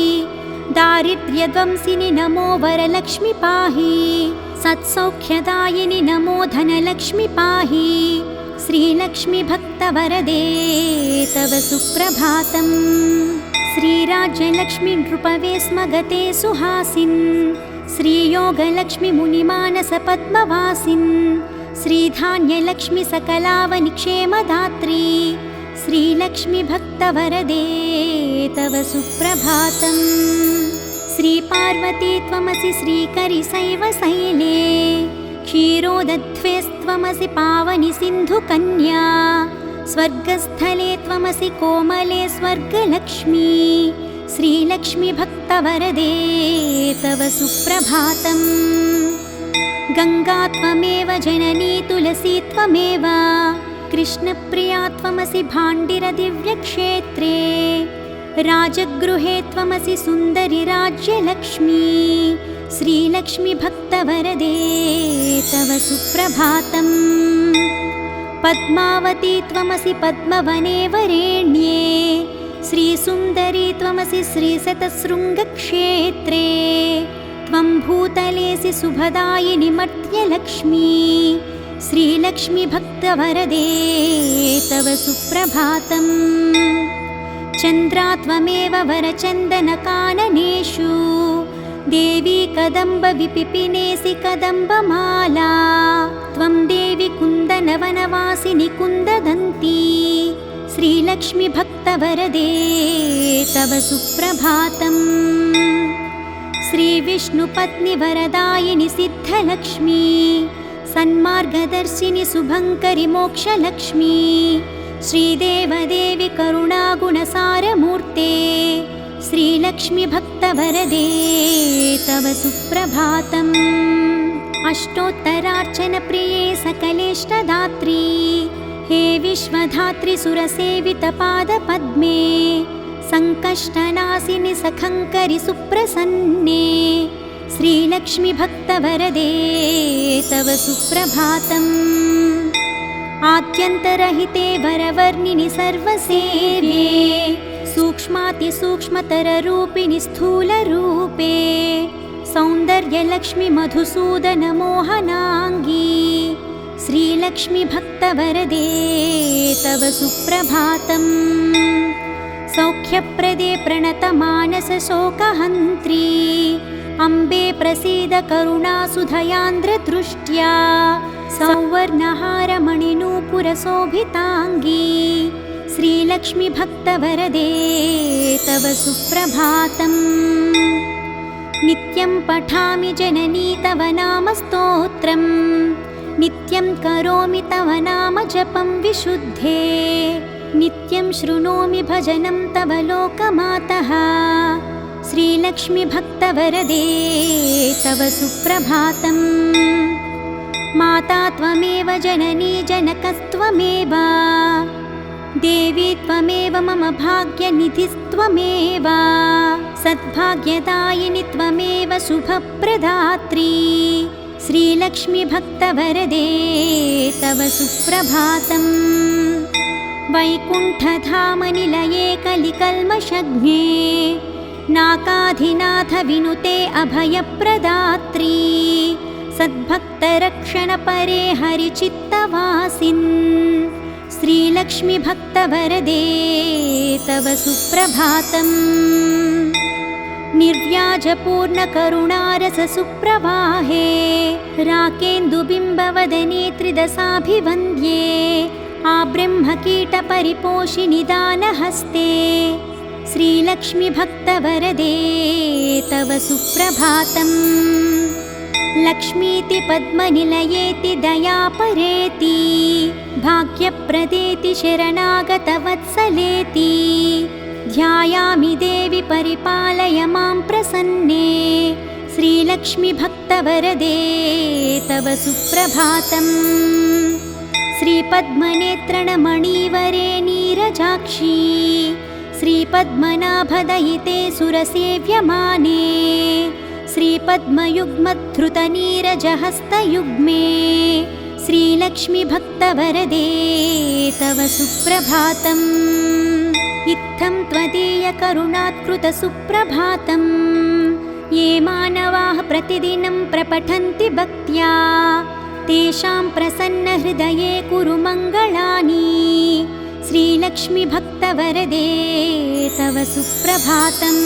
दारिद्र्यध्वंसिनि नमो वरलक्ष्मी पाहि सत्सौख्यदायिनि नमो धनलक्ष्मी पाहि श्रीलक्ष्मी भक्तवरदे तव सुप्रभातम्। श्रीराज्यलक्ष्मी नृपवे स्म गते सुहासिन् श्रीयोगलक्ष्मी मुनिमानसपद्मवासिन् श्रीधान्यलक्ष्मी सकलावनिक्षेमदात्री श्रीलक्ष्मी भक्तवरदे तव सुप्रभातम्। श्रीपार्वती त्वमसि श्रीकरिशैवशैले क्षीरोदध्वेस्त्वमसि पावनि सिन्धुकन्या स्वर्गस्थले त्वमसि कोमले स्वर्गलक्ष्मी श्रीलक्ष्मी भक्तवरदे तव सुप्रभातम्। गङ्गा त्वमेव जननी तुलसी त्वमेव कृष्णप्रिया त्वमसि भाण्डिरदिव्यक्षेत्रे राजगृहे त्वमसि सुन्दरि राज्यलक्ष्मी श्रीलक्ष्मी भक्तवरदे तव सुप्रभातम्। पद्मावती त्वमसि पद्मवने वरेण्ये श्रीसुन्दरी त्वमसि श्रीशतशृङ्गक्षेत्रे त्वं भूतलेसि शुभदायिनि मर्त्यलक्ष्मी श्रीलक्ष्मी भक्तवरदे तव सुप्रभातम्। चन्द्रा त्वमेव वरचन्दनकाननेषु देवी कदम्बविपिपिनेसि कदम्बमाला त्वं देवी कुन्दनवनवासिनि कुन्ददन्ती श्रीलक्ष्मी भक्तवरदे तव सुप्रभातम्। श्रीविष्णुपत्नि वरदायिनि सिद्धलक्ष्मी सन्मार्गदर्शिनि शुभङ्करि मोक्षलक्ष्मी श्रीदेवदेवी करुणागुणसारमूर्ते श्रीलक्ष्मी भक्तवरदे तव सुप्रभातम्। अष्टोत्तरार्चनप्रिये सकलेष्टदात्री हे विश्वधात्री सुरसेवितपादपद्मे सङ्कष्टनाशिनि सखङ्करि सुप्रसन्ने श्रीलक्ष्मी भक्तवरदे तव सुप्रभातम्। आद्यन्तरहिते वरवर्णिनि सर्वसेव्ये सूक्ष्मातिसूक्ष्मतररूपिणि स्थूलरूपे सौन्दर्यलक्ष्मी मधुसूदनमोहनाङ्गी श्रीलक्ष्मी भक्तवरदे तव सुप्रभातम्। सौख्यप्रदे प्रणतमानसशोकहन्त्री अम्बे प्रसीद करुणासुधयान्द्रदृष्ट्या सौवर्णहारमणिनूपुरशोभिताङ्गी श्रीलक्ष्मी भक्तवरदे तव सुप्रभातम्। नित्यं पठामि जननी तव नामस्तोत्रम् नित्यं करोमि तव नाम जपं विशुद्धे नित्यं शृणोमि भजनं तव लोकमातः श्रीलक्ष्मी भक्तवरदे तव सुप्रभातम्। माता त्वमेव जननी जनकस्त्वमेव देवी त्वमेव मम भाग्यनिधिस्त्वमेव सद्भाग्यदायिनि त्वमेव शुभप्रदात्री श्रीलक्ष्मी भक्तवरदे तव सुप्रभातम्। वैकुण्ठधामनिलये कलिकल्मषघ्ने नाकाधिनाथ विनुते अभयप्रदात्री सद्भक्तरक्षणपरे हरिचित्तवासिन् श्रीलक्ष्मी भक्तवरदे तव सुप्रभातम् निर्व्याजपूर्णकरुणारससुप्रवाहे राकेन्दुबिम्बवदने त्रिदशाभिवन्द्ये आब्रह्मकीटपरिपोषिनि दानहस्ते श्रीलक्ष्मी भक्तवरदे तव सुप्रभातम् लक्ष्मीति पद्मनिलयेति दयापरेति भाग्यप्रदेति शरणागतवत्सलेति ध्यायामि देवि परिपालय मां प्रसन्ने श्रीलक्ष्मी भक्तवरदे तव सुप्रभातम् श्रीपद्मनेत्रणमणिवरे नीरजाक्षी श्रीपद्मनाभदयिते सुरसेव्यमाने श्रीपद्मयुग्मधृतनीरजहस्तयुग्मे श्रीलक्ष्मी भक्तवरदे तव सुप्रभातम् इत्थं त्वदीयकरुणात्कृतसुप्रभातम् ये मानवाः प्रतिदिनं प्रपठन्ति भक्त्या तेषां प्रसन्नहृदये कुरु मङ्गलानि श्रीलक्ष्मी भक्तवरदे तव सुप्रभातम्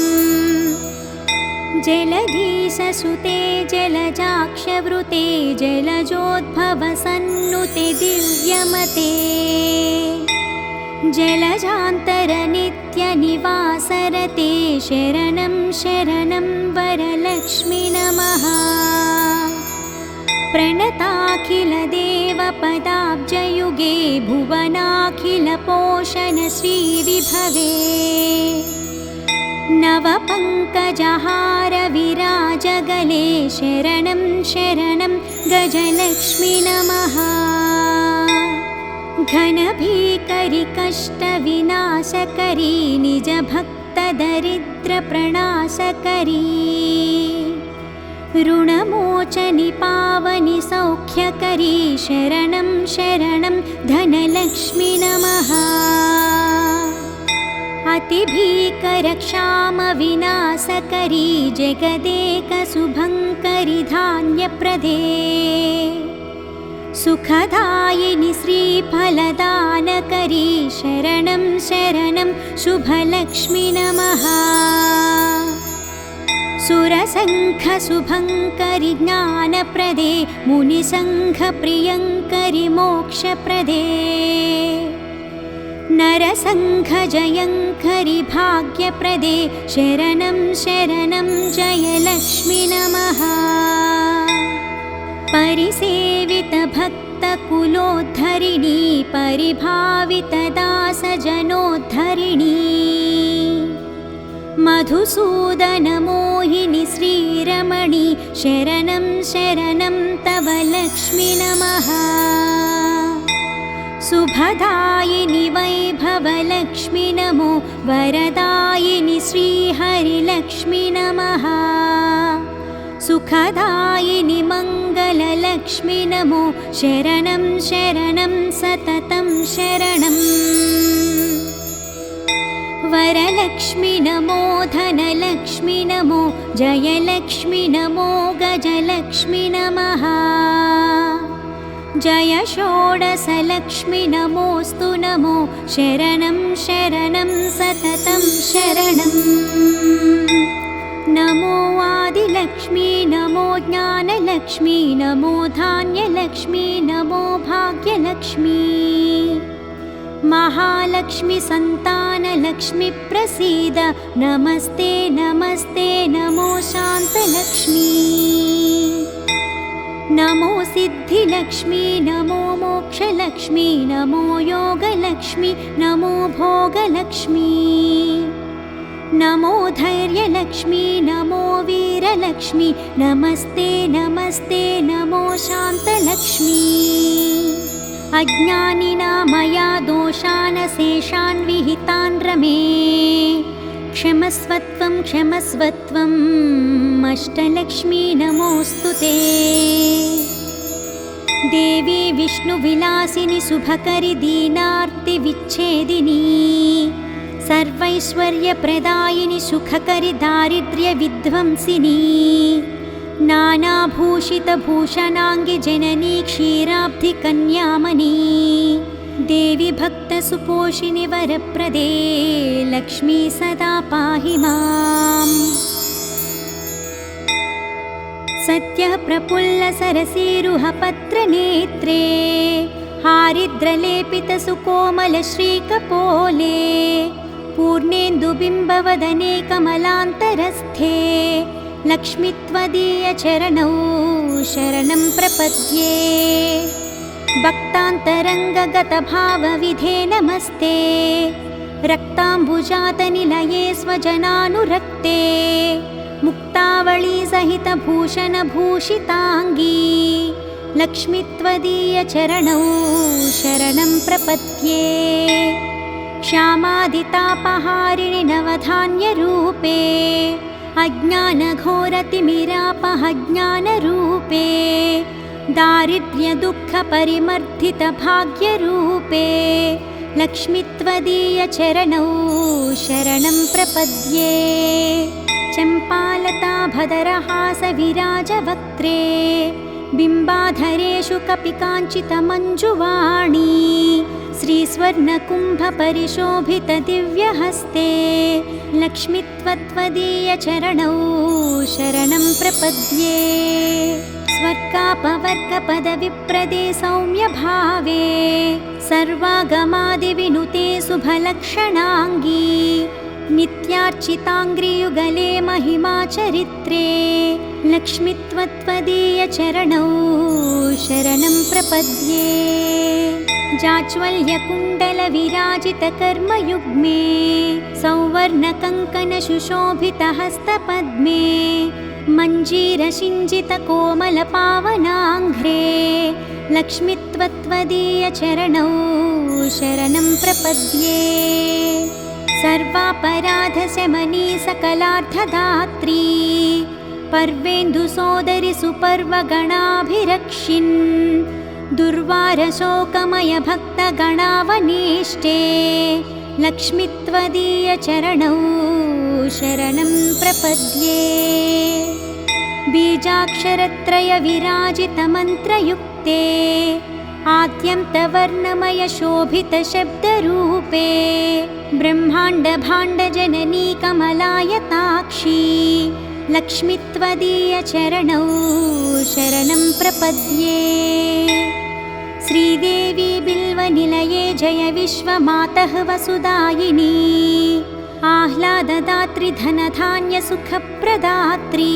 जलधीशसुते जलजाक्षवृते जलजोद्भवसन्नुते दिव्यमते जलजान्तरनित्यनिवासरते शरणं शरणं वरलक्ष्मी नमः प्रणताखिलदेवपदाब्जयुगे भुवनाखिलपोषणश्रीविभवे नवपङ्कजहारविराजगले शरणं शरणं गजलक्ष्मी नमः घनभीकरि कष्टविनाशकरी निजभक्तदरिद्रप्रणाशकरी ऋणमोचनि पावनि सौख्यकरी शरणं शरणं धनलक्ष्मी नमः अतिभीकरक्षामविनाशकरी जगदेकशुभङ्करि धान्यप्रदे सुखदायिनि श्रीफलदानकरी शरणं शरणं शुभलक्ष्मी नमः सुरसङ्घशुभङ्करि ज्ञानप्रदे मुनिसङ्घप्रियङ्करि मोक्षप्रदे नरसङ्घजयङ्करि भाग्यप्रदे शरणं शरणं जयलक्ष्मी नमः परिसेवितभक्तकुलोद्धरिणी परिभावितदासजनोद्धरिणी मधुसूदनमोहिनि श्रीरमणि शरणं शरणं तव लक्ष्मी नमः शुभदायिनि वैभवलक्ष्मी नमो वरदायिनि श्रीहरिलक्ष्मी नमः सुखदायिनि मङ्गललक्ष्मी नमो शरणं शरणं सततं शरणम् वरलक्ष्मी नमो धनलक्ष्मी नमो जयलक्ष्मी नमो गजलक्ष्मी नमः जय षोडशलक्ष्मी नमोऽस्तु नमो शरणं शरणं सततं शरणम् नमो आदिलक्ष्मी नमो ज्ञानलक्ष्मी नमो धान्यलक्ष्मी नमो भाग्यलक्ष्मी महालक्ष्मी संतानलक्ष्मी प्रसीद नमस्ते नमस्ते नमो शान्तलक्ष्मी नमो सिद्धिलक्ष्मी नमो मोक्षलक्ष्मी नमो योगलक्ष्मी नमो भोगलक्ष्मी नमो धैर्यलक्ष्मी नमो वीरलक्ष्मी नमस्ते नमस्ते नमो शान्तलक्ष्मी अज्ञानिना मया दोषानशेषान् विहितान् रमे क्षमस्वत्वं क्षमस्वत्वम् अष्टलक्ष्मी नमोऽस्तु ते देवी विष्णुविलासिनि शुभकरि दीनार्तिविच्छेदिनी सर्वैश्वर्यप्रदायिनि सुखकरि दारिद्र्यविध्वंसिनी नानाभूषितभूषणाङ्गि जननी क्षीराब्धिकन्यामणी देवी भक्तसुपोषिणि वरप्रदे लक्ष्मी सदा पाहि माम्। सत्यः प्रफुल्लसरसीरुहपत्रनेत्रे हारिद्रलेपितसुकोमलश्रीकपोले पूर्णेन्दुबिम्बवदने कमलान्तरस्थे लक्ष्मी त्वदीयचरणौ शरणं प्रपद्ये। भक्तान्तरङ्गगतभावविधे नमस्ते रक्ताम्बुजातनिलये स्वजनानुरक्ते मुक्तावळी सहितभूषणभूषिताङ्गी लक्ष्मी त्वदीयचरणौ शरणं प्रपद्ये। श्यामादितापहारिणि नवधान्यरूपे अज्ञानघोरतिमिरापहज्ञानरूपे दारिद्र्यदुःखपरिमर्दितभाग्यरूपे लक्ष्मी त्वदीयचरणौ शरणं प्रपद्ये। चम्पालताभदरहासविराजवक्त्रे बिम्बाधरेषु कपिकाञ्चितमञ्जुवाणी श्रीस्वर्णकुम्भपरिशोभितदिव्यहस्ते लक्ष्मी त्वदीयचरणौ शरणं प्रपद्ये। स्वर्गापवर्गपदविप्रदे सौम्यभावे सर्वागमादिविनुते शुभलक्षणाङ्गी नित्यार्चिताङ्घ्रियुगले महिमाचरित्रे लक्ष्मी त्वदीयचरणौ शरणं प्रपद्ये। जाज्वल्यकुण्डलविराजितकर्मयुग्मे सौवर्णकङ्कणसुशोभितहस्तपद्मे मञ्जीरसिञ्जितकोमलपावनाङ्घ्रे लक्ष्मी त्वदीयचरणौ शरणं प्रपद्ये। सर्वापराधशमनी सकलार्थदात्री पर्वेन्दुसोदरि सुपर्वगणाभिरक्षिन् दुर्वारशोकमयभक्तगणावनेष्टे लक्ष्मी त्वदीयचरणौ शरणं प्रपद्ये। बीजाक्षरत्रयविराजितमन्त्रयुक्ते आद्यन्तवर्णमयशोभितशब्दरूपे ब्रह्माण्डभाण्डजननी कमलायताक्षी लक्ष्मी त्वदीयचरणौ शरणं प्रपद्ये। श्रीदेवी बिल्वनिलये जय विश्वमातः वसुदायिनी आह्लाददात्री धनधान्यसुखप्रदात्री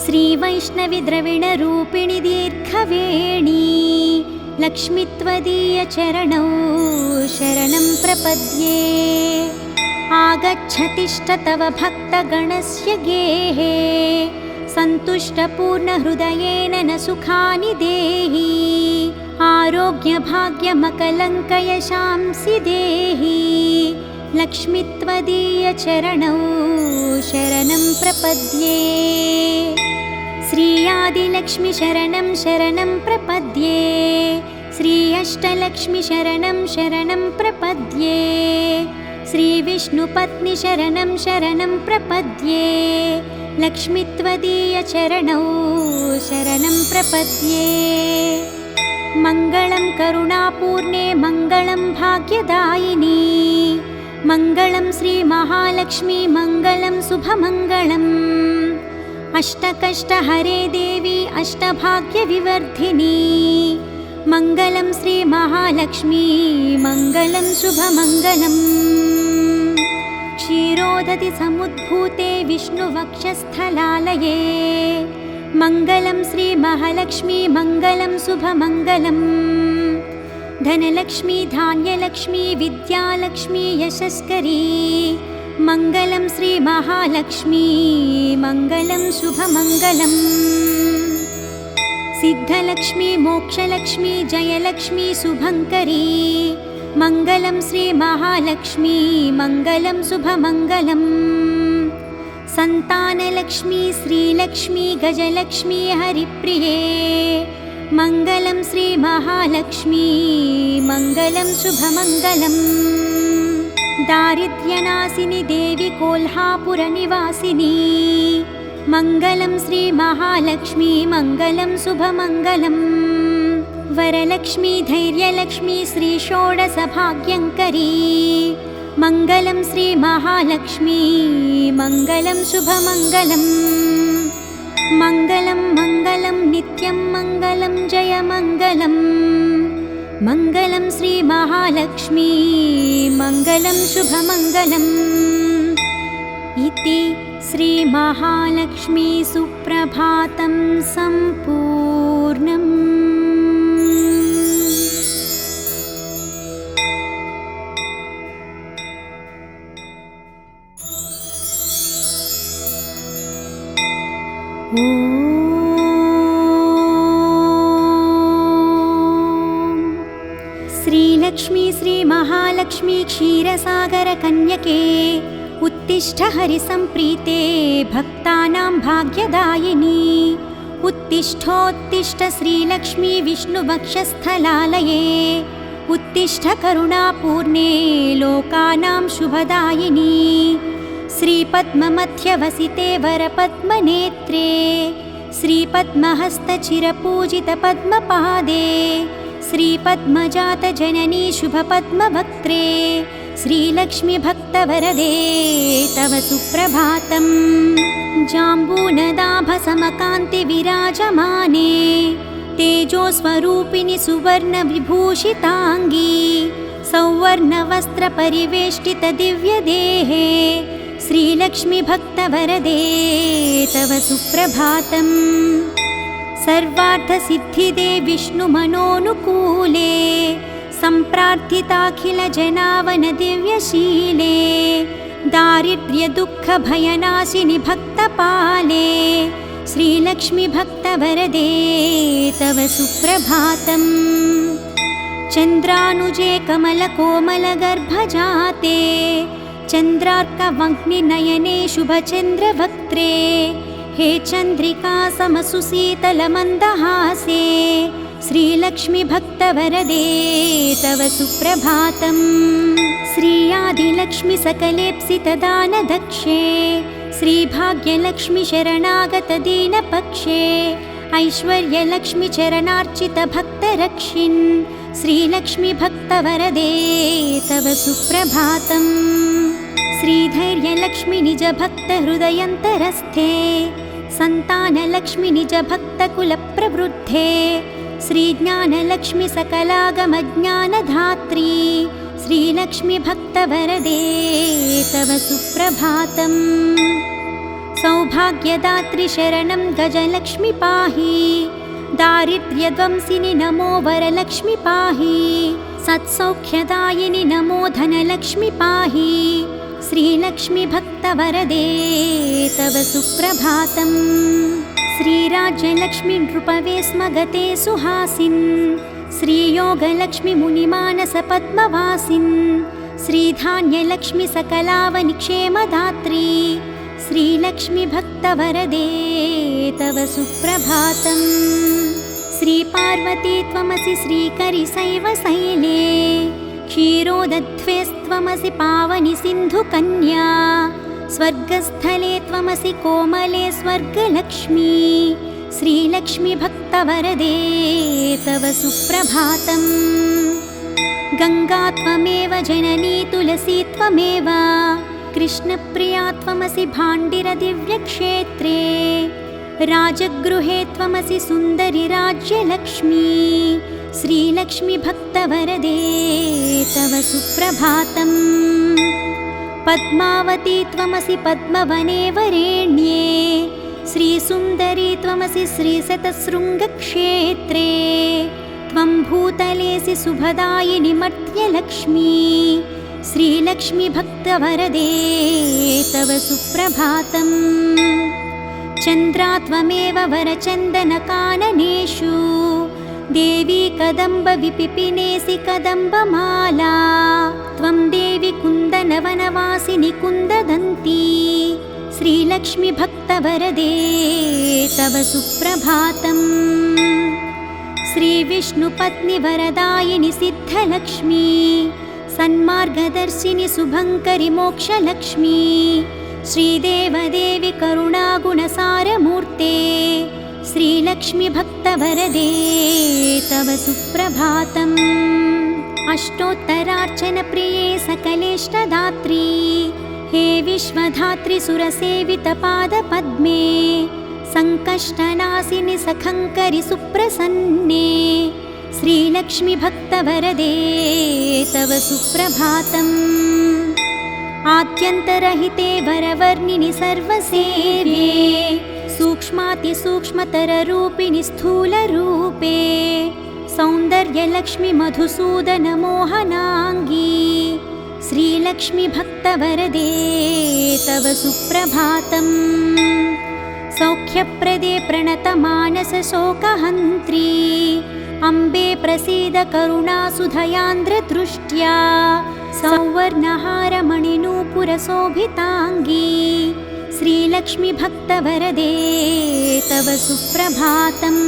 श्रीवैष्णवी द्रविणरूपिणी दीर्घवेणी लक्ष्मी त्वदीयचरणौ शरणं प्रपद्ये। आगच्छतिष्ठ तव भक्तगणस्य गेहे सन्तुष्टपूर्णहृदयेन न सुखानि देहि आरोग्यभाग्यमकलङ्कयशांसि देहि लक्ष्मी त्वदीयचरणौ शरणं प्रपद्ये। श्री आदिलक्ष्मी शरणं शरणं प्रपद्ये। श्री अष्टलक्ष्मी शरणं शरणं प्रपद्ये। श्री विष्णुपत्नी शरणं शरणं प्रपद्ये लक्ष्मी त्वदीयचरणौ शरणं प्रपद्ये। मङ्गलं करुणापूर्णे मङ्गलं भाग्यदायिनी मङ्गलं श्रीमहालक्ष्मी मङ्गलं शुभमङ्गलम् अष्टकष्टहरे देवी अष्टभाग्यविवर्धिनी मङ्गलं श्रीमहालक्ष्मी मङ्गलं शुभमङ्गलम्। क्षीरोदधि समुद्भूते विष्णुवक्षस्थलालये मङ्गलं श्रीमहालक्ष्मी मङ्गलं शुभमङ्गलम्। धनलक्ष्मी धान्यलक्ष्मी विद्यालक्ष्मी यशस्करी मङ्गलं श्रीमहालक्ष्मी मङ्गलं शुभमङ्गलम्। सिद्धलक्ष्मी मोक्षलक्ष्मी जयलक्ष्मी शुभङ्करी मङ्गलं श्रीमहालक्ष्मी मङ्गलं शुभमङ्गलम्। सन्तानलक्ष्मी श्रीलक्ष्मी गजलक्ष्मी हरिप्रिये मङ्गलं श्रीमहालक्ष्मी मङ्गलं शुभमङ्गलम्। दारिद्र्यनाशिनी देवी कोल्हापुरनिवासिनी मङ्गलं श्रीमहालक्ष्मी मङ्गलं शुभमङ्गलम् वरलक्ष्मी धैर्यलक्ष्मी श्रीषोडशभाग्यङ्करी मङ्गलं श्रीमहालक्ष्मी मङ्गलं शुभमङ्गलम् मङ्गलं मङ्गलं नित्यं मङ्गलं जयमङ्गलम् मङ्गलं श्रीमहालक्ष्मी मङ्गलं शुभमङ्गलम् इति श्रीमहालक्ष्मी सुप्रभातं सम्पूर्णम्। श्रीलक्ष्मी श्रीमहालक्ष्मी क्षीरसागरकन्यके उत्तिष्ठ हरिसम्प्रीते भक्तानां भाग्यदायिनी उत्तिष्ठोत्तिष्ठ श्रीलक्ष्मी विष्णुवक्षस्थलालये उत्तिष्ठ करुणापूर्णे लोकानां शुभदायिनी श्रीपद्ममध्यवसिते वरपद्मनेत्रे श्रीपद्महस्तचिरपूजितपद्मपादे श्रीपद्मजातजननी शुभपद्मवक्त्रे श्रीलक्ष्मी भक्तवरदे तव सुप्रभातम्। जाम्बूनदाभसमकान्तिविराजमाने तेजोस्वरूपिणि सुवर्णविभूषिताङ्गी सौवर्णवस्त्रपरिवेष्टितदिव्यदेहे श्रीलक्ष्मी भक्तवरदे तव सुप्रभातम्। सर्वार्थसिद्धिदे विष्णुमनोनुकूले सम्प्रार्थिताखिलजनावनदिव्यशीले दारिद्र्यदुःखभयनाशिनि भक्तपाले श्रीलक्ष्मी भक्तवरदे तव सुप्रभातम्। चन्द्रानुजे कमलकोमलगर्भजाते चन्द्रार्कवह्निनयने शुभचन्द्रवक्त्रे हे चन्द्रिका समसुशीतलमन्दहासे श्रीलक्ष्मी भक्तवरदे तव सुप्रभातम्। श्रीयादिलक्ष्मी सकलेप्सितदानदक्षे श्रीभाग्यलक्ष्मी शरणागतदीनपक्षे ऐश्वर्यलक्ष्मी चरणार्चितभक्तरक्षिन् श्रीलक्ष्मी भक्तवरदे तव सुप्रभातम्। श्रीधैर्यलक्ष्मी निजभक्तहृदयन्तरस्थे सन्तानलक्ष्मी निजभक्तकुलप्रवृद्धे श्रीज्ञानलक्ष्मी सकलागमज्ञानधात्री श्रीलक्ष्मी भक्तवरदे तव सुप्रभातम्। सौभाग्यदात्री शरणं गजलक्ष्मी पाहि दारिद्र्यध्वंसिनि नमो वरलक्ष्मी पाहि सत्सौख्यदायिनि नमो धनलक्ष्मी पाहि श्रीलक्ष्मी भक्तवरदे तव सुप्रभातम्। श्रीराज्यलक्ष्मी नृपवे स्म गते सुहासिन् श्रीयोगलक्ष्मी मुनिमानसपद्मवासिन् श्रीधान्यलक्ष्मी सकलावनिक्षेमदात्री श्रीलक्ष्मी भक्तवरदे तव सुप्रभातम्। श्रीपार्वती त्वमसि श्रीकरिशैवशैले क्षीरोदध्वेस्त्वमसि पावनि सिन्धुकन्या स्वर्गस्थले त्वमसि कोमले स्वर्गलक्ष्मी श्रीलक्ष्मी भक्तवरदे तव सुप्रभातम्। गङ्गा त्वमेव जननी तुलसी त्वमेव कृष्णप्रिया त्वमसि भाण्डिरदिव्यक्षेत्रे राजगृहे त्वमसि सुन्दरि राज्यलक्ष्मी श्रीलक्ष्मी भक्तवरदे तव सुप्रभातम्। पद्मावती त्वमसि पद्मवने वरेण्ये श्रीसुन्दरी त्वमसि श्रीशतशृङ्गक्षेत्रे त्वं भूतलेसि शुभदायिनि मर्त्यलक्ष्मी श्रीलक्ष्मी भक्तवरदे तव सुप्रभातम्। चन्द्रा त्वमेव वरचन्दनकाननेषु देवी कदम्बविपिपिनेसि कदम्बमाला त्वं देवी कुन्दनवनवासिनि कुन्ददन्ती श्रीलक्ष्मी भक्तवरदे तव सुप्रभातम्। श्रीविष्णुपत्नि वरदायिनि सिद्धलक्ष्मी सन्मार्गदर्शिनि शुभङ्करि मोक्षलक्ष्मी श्रीदेवदेवि करुणागुणसारमूर्ते श्रीलक्ष्मी भक्तवरदे तव सुप्रभातम्। अष्टोत्तरार्चनप्रिये सकलेष्टदात्री हे विश्वधात्री सुरसेवितपादपद्मे सङ्कष्टनाशिनि सखङ्करि सुप्रसन्ने श्रीलक्ष्मी भक्तवरदे तव सुप्रभातम्। आद्यन्तरहिते वरवर्णिनि सर्वसेव्ये सूक्ष्मातिसूक्ष्मतररूपिणि स्थूलरूपे सौन्दर्यलक्ष्मि मधुसूदनमोहनाङ्गी श्रीलक्ष्मी भक्तवरदे तव सुप्रभातम्। सौख्यप्रदे प्रणतमानसशोकहन्त्री अम्बे प्रसीद करुणासुधयान्द्रदृष्ट्या सौवर्णहारमणिनूपुरशोभिताङ्गी श्रीलक्ष्मी भक्तवरदे तव सुप्रभातम्।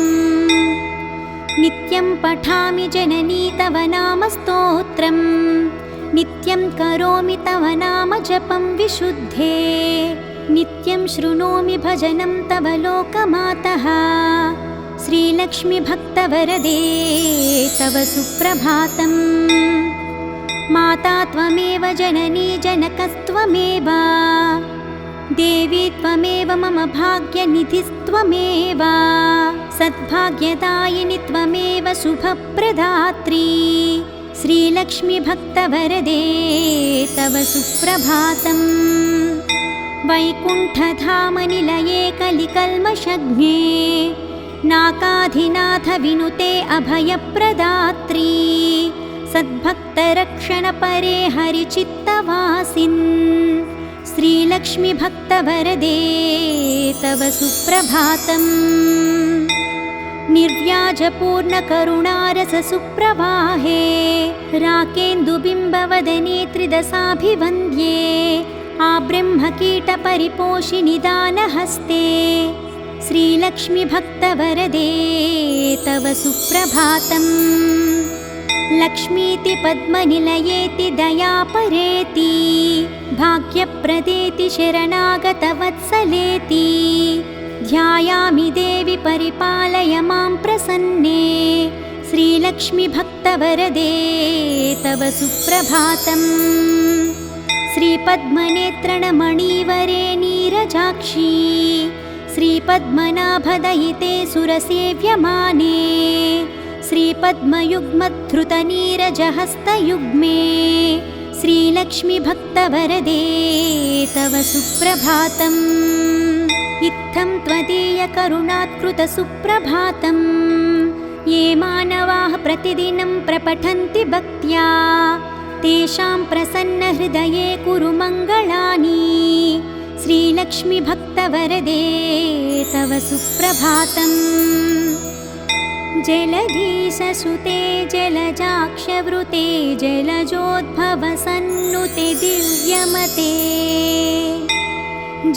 नित्यं पठामि जननी तव नाम स्तोत्रम् नित्यं करोमि तव नाम जपं विशुद्धे नित्यं शृणोमि भजनं तव लोकमातः श्रीलक्ष्मी भक्तवरदे तव सुप्रभातम्। माता त्वमेव जननी जनकस्त्वमेव देवी त्वमेव मम भाग्यनिधिस्त्वमेव सद्भाग्यदायिनि त्वमेव शुभप्रदात्री श्रीलक्ष्मी भक्तवरदे तव सुप्रभातम्। वैकुण्ठधामनिलये कलिकल्मषज्ञे नाकाधिनाथ विनुते अभयप्रदात्री सद्भक्तरक्षणपरे हरिचित्तवासिन् श्रीलक्ष्मी भक्तवरदे तव सुप्रभातम्। निर्व्याजपूर्णकरुणारससुप्रवाहे राकेन्दुबिम्बवदने त्रिदशाभिवन्द्ये आब्रह्मकीटपरिपोषिनि दानहस्ते श्रीलक्ष्मी भक्तवरदे तव सुप्रभातम्। लक्ष्मीति पद्मनिलयेति दयापरेति भाग्यप्रदेति शरणागतवत्सलेति ध्यायामि देवि परिपालय मां प्रसन्ने श्रीलक्ष्मी भक्तवरदे तव सुप्रभातम्। श्रीपद्मनेत्रणमणिवरे नीरजाक्षी श्रीपद्मनाभदयिते सुरसेव्यमाने श्रीपद्मयुग्मधृतनीरजहस्तयुग्मे श्रीलक्ष्मी भक्तवरदे तव सुप्रभातम्। इत्थं त्वदीयकरुणात्कृतसुप्रभातम् ये मानवाः प्रतिदिनं प्रपठन्ति भक्त्या तेषां प्रसन्नहृदये कुरु मङ्गलानि श्रीलक्ष्मी भक्तवरदे तव सुप्रभातम्। जलधीशसुते जलजाक्षवृते जलजोद्भवसन्नुते दिव्यमते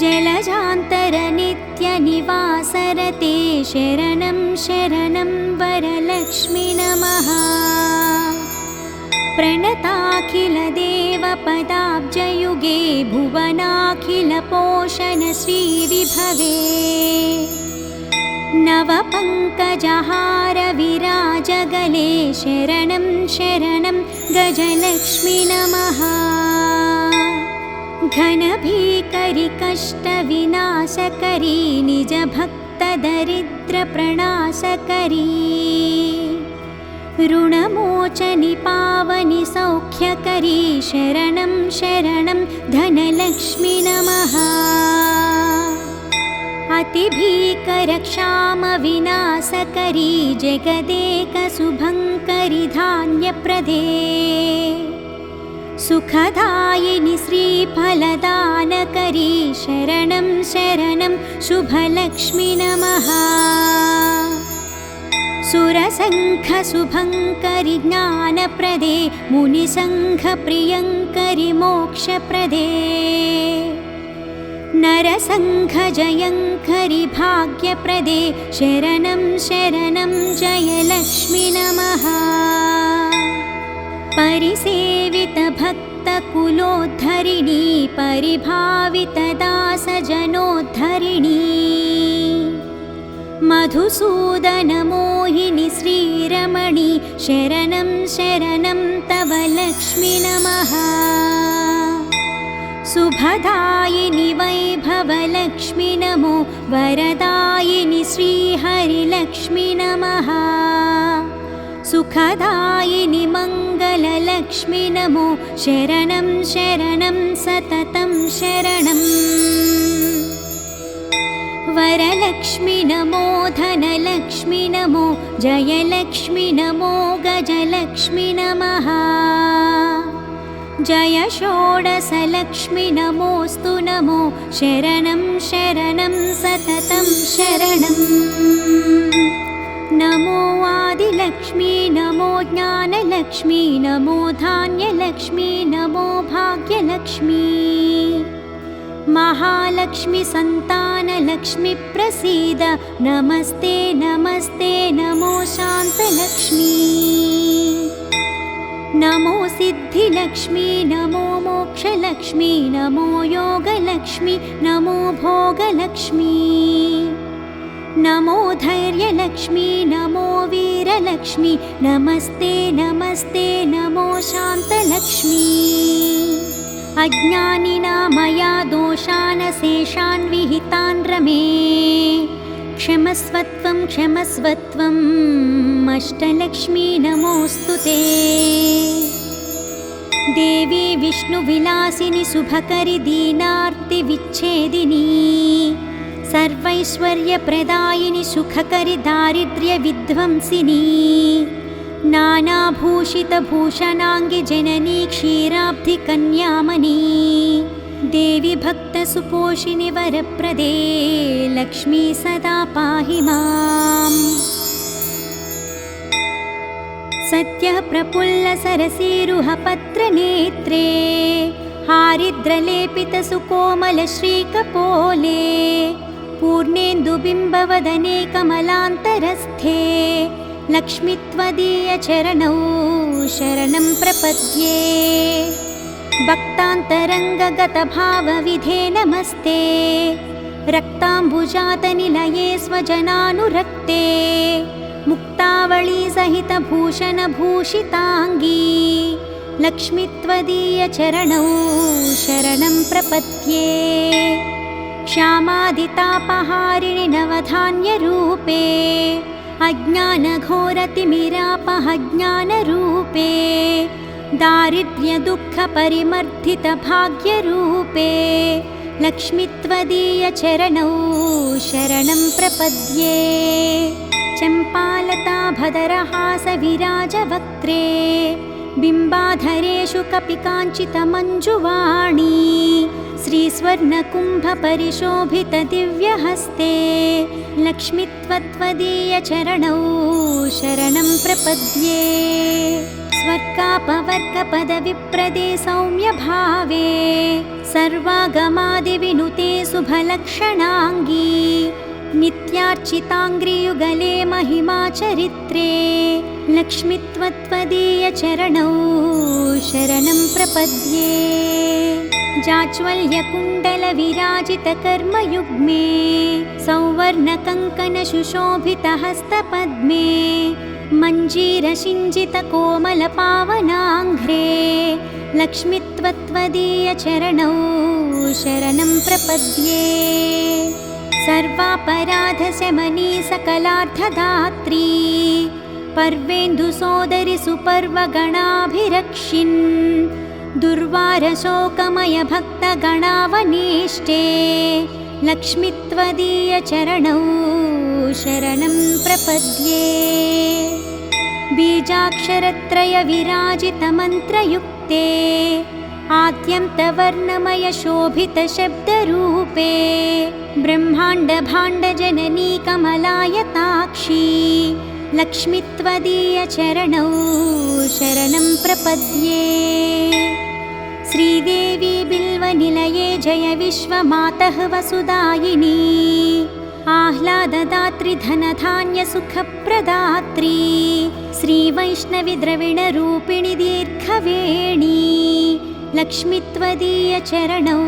जलजान्तरनित्यनिवासरते शरणं शरणं वरलक्ष्मी नमः। प्रणताखिलदेवपदाब्जयुगे भुवनाखिलपोषणश्रीविभवे नवपङ्कजहारविराजगले शरणं शरणं गजलक्ष्मी नमः। घनभीकरि कष्टविनाशकरी निजभक्तदरिद्रप्रणाशकरी ऋणमोचनि पावनि सौख्यकरी शरणं शरणं धनलक्ष्मी नमः। अतिभीकरक्षामविनाशकरी जगदेकशुभङ्करि धान्यप्रदे सुखदायिनि श्रीफलदानकरी शरणं शरणं शुभलक्ष्मी नमः। सुरसङ्घशुभङ्करि ज्ञानप्रदे मुनिसङ्घप्रियङ्करि मोक्षप्रदे नरसङ्घजयङ्करि भाग्यप्रदे शरणं शरणं जयलक्ष्मी नमः। परिसेवितभक्त कुलोद्धरिणी परिभावितदासजनोद्धरिणी मधुसूदनमोहिनि श्रीरमणि शरणं शरणं तव लक्ष्मी नमः शुभदायिनि वैभवलक्ष्मी नमो वरदायिनि श्रीहरिलक्ष्मी नमः सुखदायिनि मङ्गललक्ष्मी नमो शरणं शरणं सततं शरणम् वरलक्ष्मी नमो धनलक्ष्मी नमो जयलक्ष्मी नमो गजलक्ष्मी नमः जय षोडशलक्ष्मी नमोऽस्तु नमो शरणं शरणं सततं शरणम् नमो आदिलक्ष्मी नमो ज्ञानलक्ष्मी नमो धान्यलक्ष्मी नमो भाग्यलक्ष्मी महालक्ष्मी संतानलक्ष्मी प्रसीद नमस्ते नमस्ते नमो शान्तलक्ष्मी नमो सिद्धिलक्ष्मी नमो मोक्षलक्ष्मी नमो योगलक्ष्मी नमो भोगलक्ष्मी नमो धैर्यलक्ष्मी नमो वीरलक्ष्मी नमस्ते नमस्ते नमो शान्तलक्ष्मी अज्ञानिना मया दोषान् शेषान् विहितान् रमे क्षमस्वत्वं क्षमस्वत्वम् अष्टलक्ष्मी नमोऽस्तु ते देवी विष्णुविलासिनि शुभकरि दीनार्तिविच्छेदिनी सर्वैश्वर्यप्रदायिनि सुखकरि दारिद्र्यविध्वंसिनी नानाभूषितभूषणाङ्गि जननी क्षीराब्धिकन्यामणी देवी भक्तसुपोषिणि वरप्रदे लक्ष्मी सदा पाहि माम् सत्यः प्रफुल्लसरसीरुहपत्रनेत्रे हारिद्रलेपितसुकोमलश्रीकपोले पूर्णेन्दुबिम्बवदने कमलान्तरस्थे लक्ष्मी त्वदीयचरणौ शरणं प्रपद्ये भक्तान्तरङ्गगतभावविधे नमस्ते रक्ताम्बुजातनिलये स्वजनानुरक्ते मुक्तावळी सहितभूषणभूषिताङ्गी लक्ष्मी त्वदीयचरणौ शरणं प्रपद्ये श्यामादितापहारिणि नवधान्यरूपे अज्ञानघोरतिमिरापहज्ञानरूपे दारिद्र्यदुःखपरिमर्दितभाग्यरूपे लक्ष्मी त्वदीयचरणौ शरणं प्रपद्ये चम्पालताभदरहासविराजवक्त्रे बिम्बाधरेषु कपिकाञ्चितमञ्जुवाणी श्रीस्वर्णकुम्भपरिशोभितदिव्यहस्ते लक्ष्मी त्वदीयचरणौ शरणं प्रपद्ये स्वर्गापवर्गपदविप्रदे सौम्यभावे सर्वागमादिविनुते शुभलक्षणाङ्गी नित्यार्चिताङ्घ्रियुगले महिमाचरित्रे लक्ष्मी त्वदीयचरणौ शरणं प्रपद्ये जाज्वल्यकुण्डलविराजितकर्मयुग्मे सौवर्णकङ्कणसुशोभितहस्तपद्मे मञ्जीरसिञ्जितकोमलपावनाङ्घ्रे लक्ष्मी त्वदीयचरणौ शरणं प्रपद्ये सर्वापराधशमनी सकलार्थदात्री पर्वेन्दुसोदरि सुपर्वगणाभिरक्षिन् दुर्वारशोकमयभक्तगणावनेष्टे लक्ष्मी त्वदीयचरणौ शरणं प्रपद्ये बीजाक्षरत्रयविराजितमन्त्रयुक्ते आद्यन्तवर्णमयशोभितशब्दरूपे ब्रह्माण्डभाण्डजननी कमलायताक्षी लक्ष्मी त्वदीयचरणौ शरणं प्रपद्ये श्रीदेवी बिल्वनिलये जय विश्वमातः वसुदायिनी आह्लाददात्री धनधान्यसुखप्रदात्री श्रीवैष्णवी द्रविणरूपिणी दीर्घवेणी लक्ष्मीत्वदीयचरणौ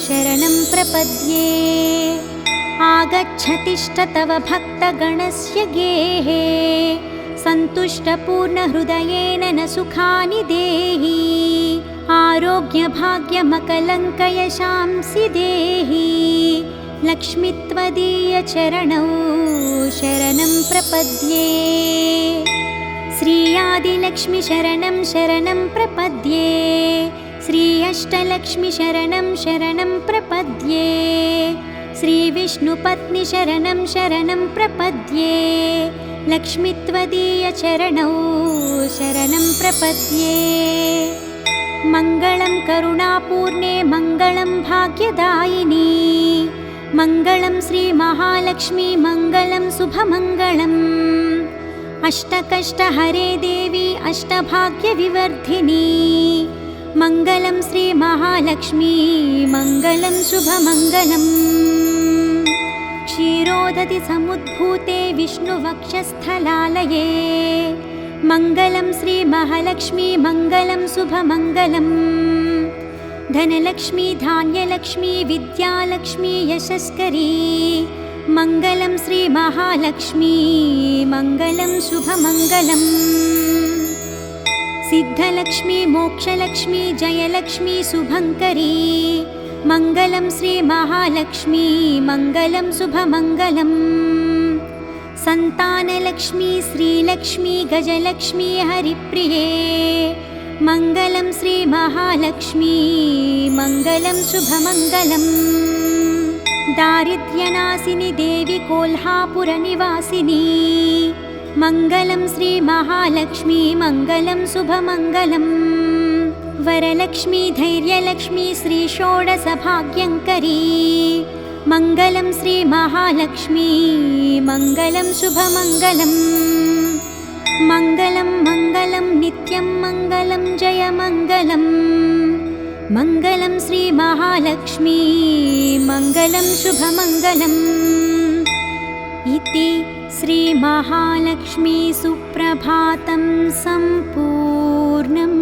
शरणं प्रपद्ये आगच्छतिष्ठ तव भक्तगणस्य गेहे सन्तुष्टपूर्णहृदयेन न सुखानि देहि आरोग्यभाग्यमकलङ्कयशांसि देहि लक्ष्मीत्वदीयचरणौ शरणं प्रपद्ये श्री आदिलक्ष्मी शरणं शरणं प्रपद्ये श्री अष्टलक्ष्मी शरणं शरणं प्रपद्ये श्री विष्णुपत्नी शरणं शरणं प्रपद्ये लक्ष्मीत्वदीयचरणौ शरणं प्रपद्ये मङ्गलं करुणापूर्णे मङ्गलं भाग्यदायिनी मङ्गलं श्रीमहालक्ष्मी मङ्गलं शुभमङ्गलम् अष्टकष्टहरे देवी अष्टभाग्यविवर्धिनी मङ्गलं श्रीमहालक्ष्मी मङ्गलं शुभमङ्गलम् क्षीरोदधि समुद्भूते विष्णुवक्षस्थलालये मङ्गलं श्रीमहालक्ष्मी मङ्गलं शुभमङ्गलम् धनलक्ष्मी धान्यलक्ष्मी विद्यालक्ष्मी यशस्करी मङ्गलं श्रीमहालक्ष्मी मङ्गलं शुभमङ्गलम् सिद्धलक्ष्मी मोक्षलक्ष्मी जयलक्ष्मी शुभङ्करी मङ्गलं श्रीमहालक्ष्मी मङ्गलं शुभमङ्गलम् सन्तानलक्ष्मी श्रीलक्ष्मी गजलक्ष्मी हरिप्रिये मङ्गलं श्रीमहालक्ष्मी मङ्गलं शुभमङ्गलम् दारिद्र्यनाशिनि देवी कोल्हापुरनिवासिनी मङ्गलं श्रीमहालक्ष्मी मङ्गलं शुभमङ्गलम् वरलक्ष्मी धैर्यलक्ष्मी श्रीषोडशभाग्यङ्करी मङ्गलं श्रीमहालक्ष्मी मङ्गलं शुभमङ्गलम् मङ्गलं मङ्गलं नित्यं मङ्गलं जयमङ्गलम् मङ्गलं श्रीमहालक्ष्मी मङ्गलं शुभमङ्गलम् इति श्रीमहालक्ष्मी सुप्रभातं सम्पूर्णम्।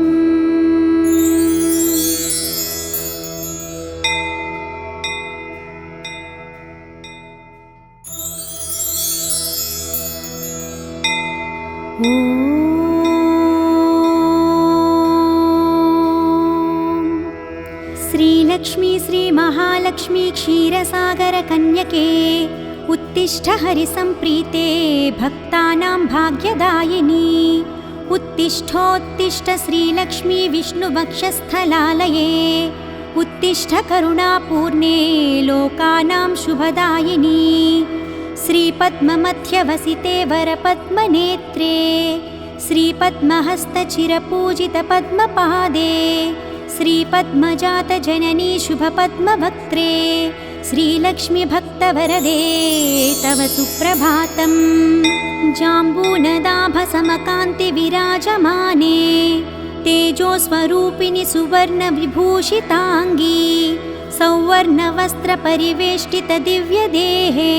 श्रीलक्ष्मी श्रीमहालक्ष्मी क्षीरसागरकन्यके उत्तिष्ठ हरिसम्प्रीते भक्तानां भाग्यदायिनी उत्तिष्ठोत्तिष्ठ श्रीलक्ष्मी विष्णुवक्षस्थलालये उत्तिष्ठ करुणापूर्णे लोकानां शुभदायिनी श्रीपद्ममध्यवसिते वरपद्मनेत्रे श्रीपद्महस्तचिरपूजितपद्मपादे श्रीपद्मजातजननी शुभपद्मवक्त्रे श्रीलक्ष्मी भक्तवरदे तव सुप्रभातम् जाम्बूनदाभसमकान्तिविराजमाने तेजोस्वरूपिणि सुवर्णविभूषिताङ्गी सौवर्णवस्त्रपरिवेष्टितदिव्यदेहे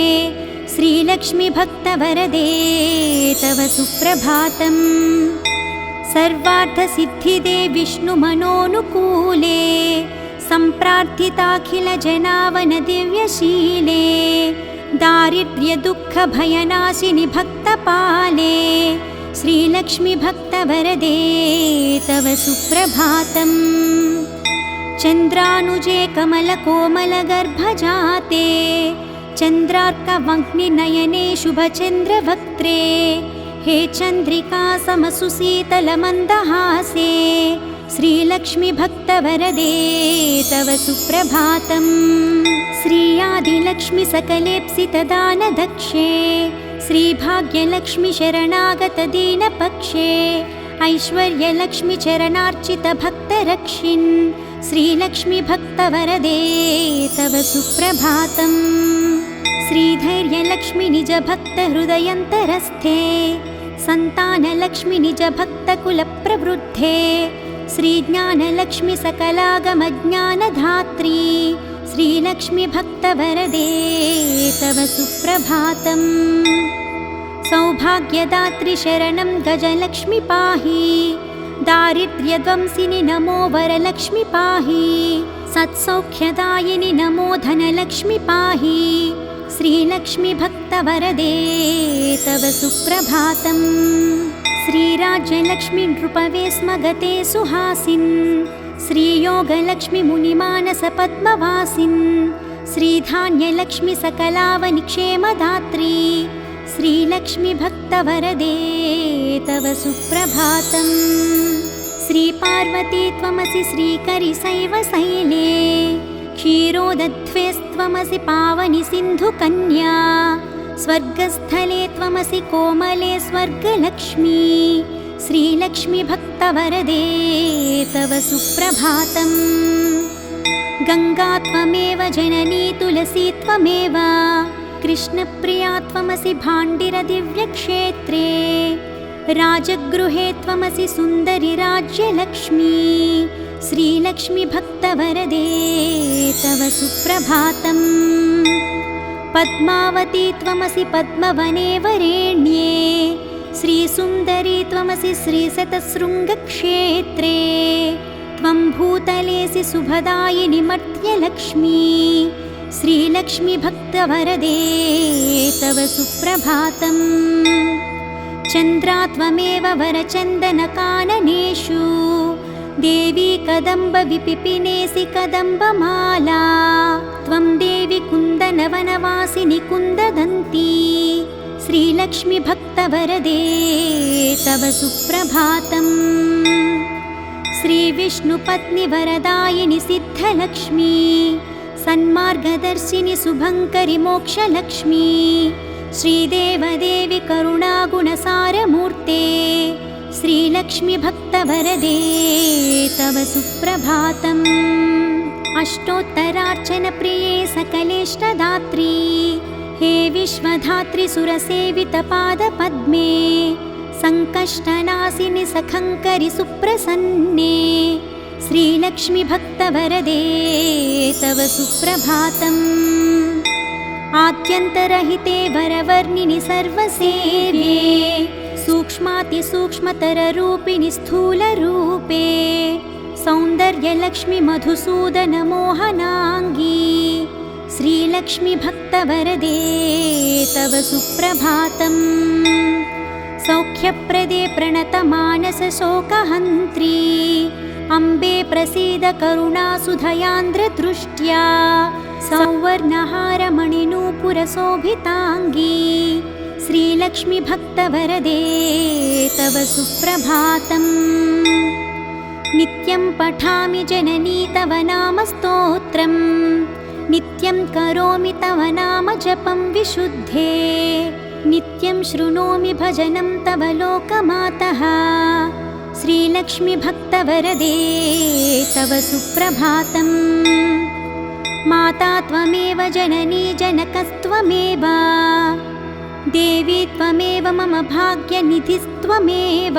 श्रीलक्ष्मी भक्तवरदे तव सुप्रभातम् सर्वार्थसिद्धिदे विष्णुमनोनुकूले सम्प्रार्थिताखिलजनावनदिव्यशीले दारिद्र्यदुःखभयनाशिनि भक्तपाले श्रीलक्ष्मी भक्तवरदे तव सुप्रभातम् चन्द्रानुजे कमलकोमलगर्भजाते चन्द्रार्कवह्निनयने शुभचन्द्रवक्त्रे हे चन्द्रिका समसुशीतलमन्दहासे श्रीलक्ष्मी भक्तवरदे तव सुप्रभातम् श्री आदिलक्ष्मी सकलेप्सितदानदक्षे श्रीभाग्यलक्ष्मी शरणागतदीनपक्षे ऐश्वर्यलक्ष्मी चरणार्चितभक्तरक्षिन् श्रीलक्ष्मी भक्तवरदे तव सुप्रभातम् श्रीधैर्यलक्ष्मी निजभक्तहृदयन्तरस्थे सन्तानलक्ष्मी निजभक्तकुलप्रवृद्धे श्रीज्ञानलक्ष्मी सकलागमज्ञानधात्री श्रीलक्ष्मी भक्तवरदे तव सुप्रभातम् सौभाग्यदात्री शरणं गजलक्ष्मी पाहि दारिद्र्यध्वंसिनि नमो वरलक्ष्मि पाहि सत्सौख्यदायिनि नमो धनलक्ष्मि पाहि श्रीलक्ष्मि भक्तवरदे तव सुप्रभातम् श्रीराज्यलक्ष्मि नृपवे स्म गते सुहासिन् श्रीयोगलक्ष्मि मुनिमानस पद्मवासिन् श्रीधान्यलक्ष्मि सकलावनिक्षेमदात्री श्रीलक्ष्मि भक्तवरदे तव सुप्रभातम् श्रीपार्वती त्वमसि श्रीकरिशैवशैले क्षीरोदध्वेस्त्वमसि पावनि सिन्धुकन्या स्वर्गस्थले त्वमसि कोमले स्वर्गलक्ष्मी श्रीलक्ष्मि भक्तवरदे तव सुप्रभातम् गङ्गा त्वमेव जननी तुलसी त्वमेव कृष्णप्रिया त्वमसि भाण्डिरदिव्यक्षेत्रे राजगृहे त्वमसि सुन्दरि राज्यलक्ष्मी श्रीलक्ष्मि भक्तवरदे तव सुप्रभातम् पद्मावती त्वमसि पद्मवने वरेण्ये श्रीसुन्दरी त्वमसि श्रीशतशृङ्गक्षेत्रे त्वं भूतलेसि शुभदायिनि मर्त्यलक्ष्मी श्रीलक्ष्मि भक्तवरदे तव सुप्रभातम् चन्द्रा त्वमेव वरचन्दनकाननेषु देवी कदम्बविपिपिनेसि कदम्बमाला त्वं देवी कुन्दनवनवासिनि कुन्ददन्ती श्रीलक्ष्मि भक्तवरदे तव सुप्रभातम् श्रीविष्णुपत्नि वरदायिनि सिद्धलक्ष्मी सन्मार्गदर्शिनि शुभङ्करि मोक्षलक्ष्मी श्रीदेवदेवि करुणागुणसारमूर्ते श्रीलक्ष्मि भक्तवरदे तव सुप्रभातम् अष्टोत्तरार्चनप्रिये सकलेष्टदात्री हे विश्वधात्री सुरसेवितपादपद्मे सङ्कष्टनाशिनि सखङ्करि सुप्रसन्ने श्रीलक्ष्मि भक्तवरदे तव सुप्रभातम् आद्यन्तरहिते वरवर्णिनि सर्वसेव्ये सूक्ष्मातिसूक्ष्मतररूपिणि स्थूलरूपे सौन्दर्यलक्ष्मि मधुसूदनमोहनाङ्गी श्रीलक्ष्मि भक्तवरदे तव सुप्रभातम् सौख्यप्रदे प्रणतमानसशोकहन्त्री अम्बे प्रसीद करुणासुधयान्द्रदृष्ट्या सौवर्णहारमणिनूपुरशोभिताङ्गी श्रीलक्ष्मि भक्तवरदे तव सुप्रभातम् नित्यं पठामि जननी तव नामस्तोत्रम् नित्यं करोमि तव नाम जपं विशुद्धे नित्यं शृणोमि भजनं तव लोकमातः श्रीलक्ष्मि भक्तवरदे तव सुप्रभातम् माता त्वमेव जननी जनकस्त्वमेव देवी त्वमेव मम भाग्यनिधिस्त्वमेव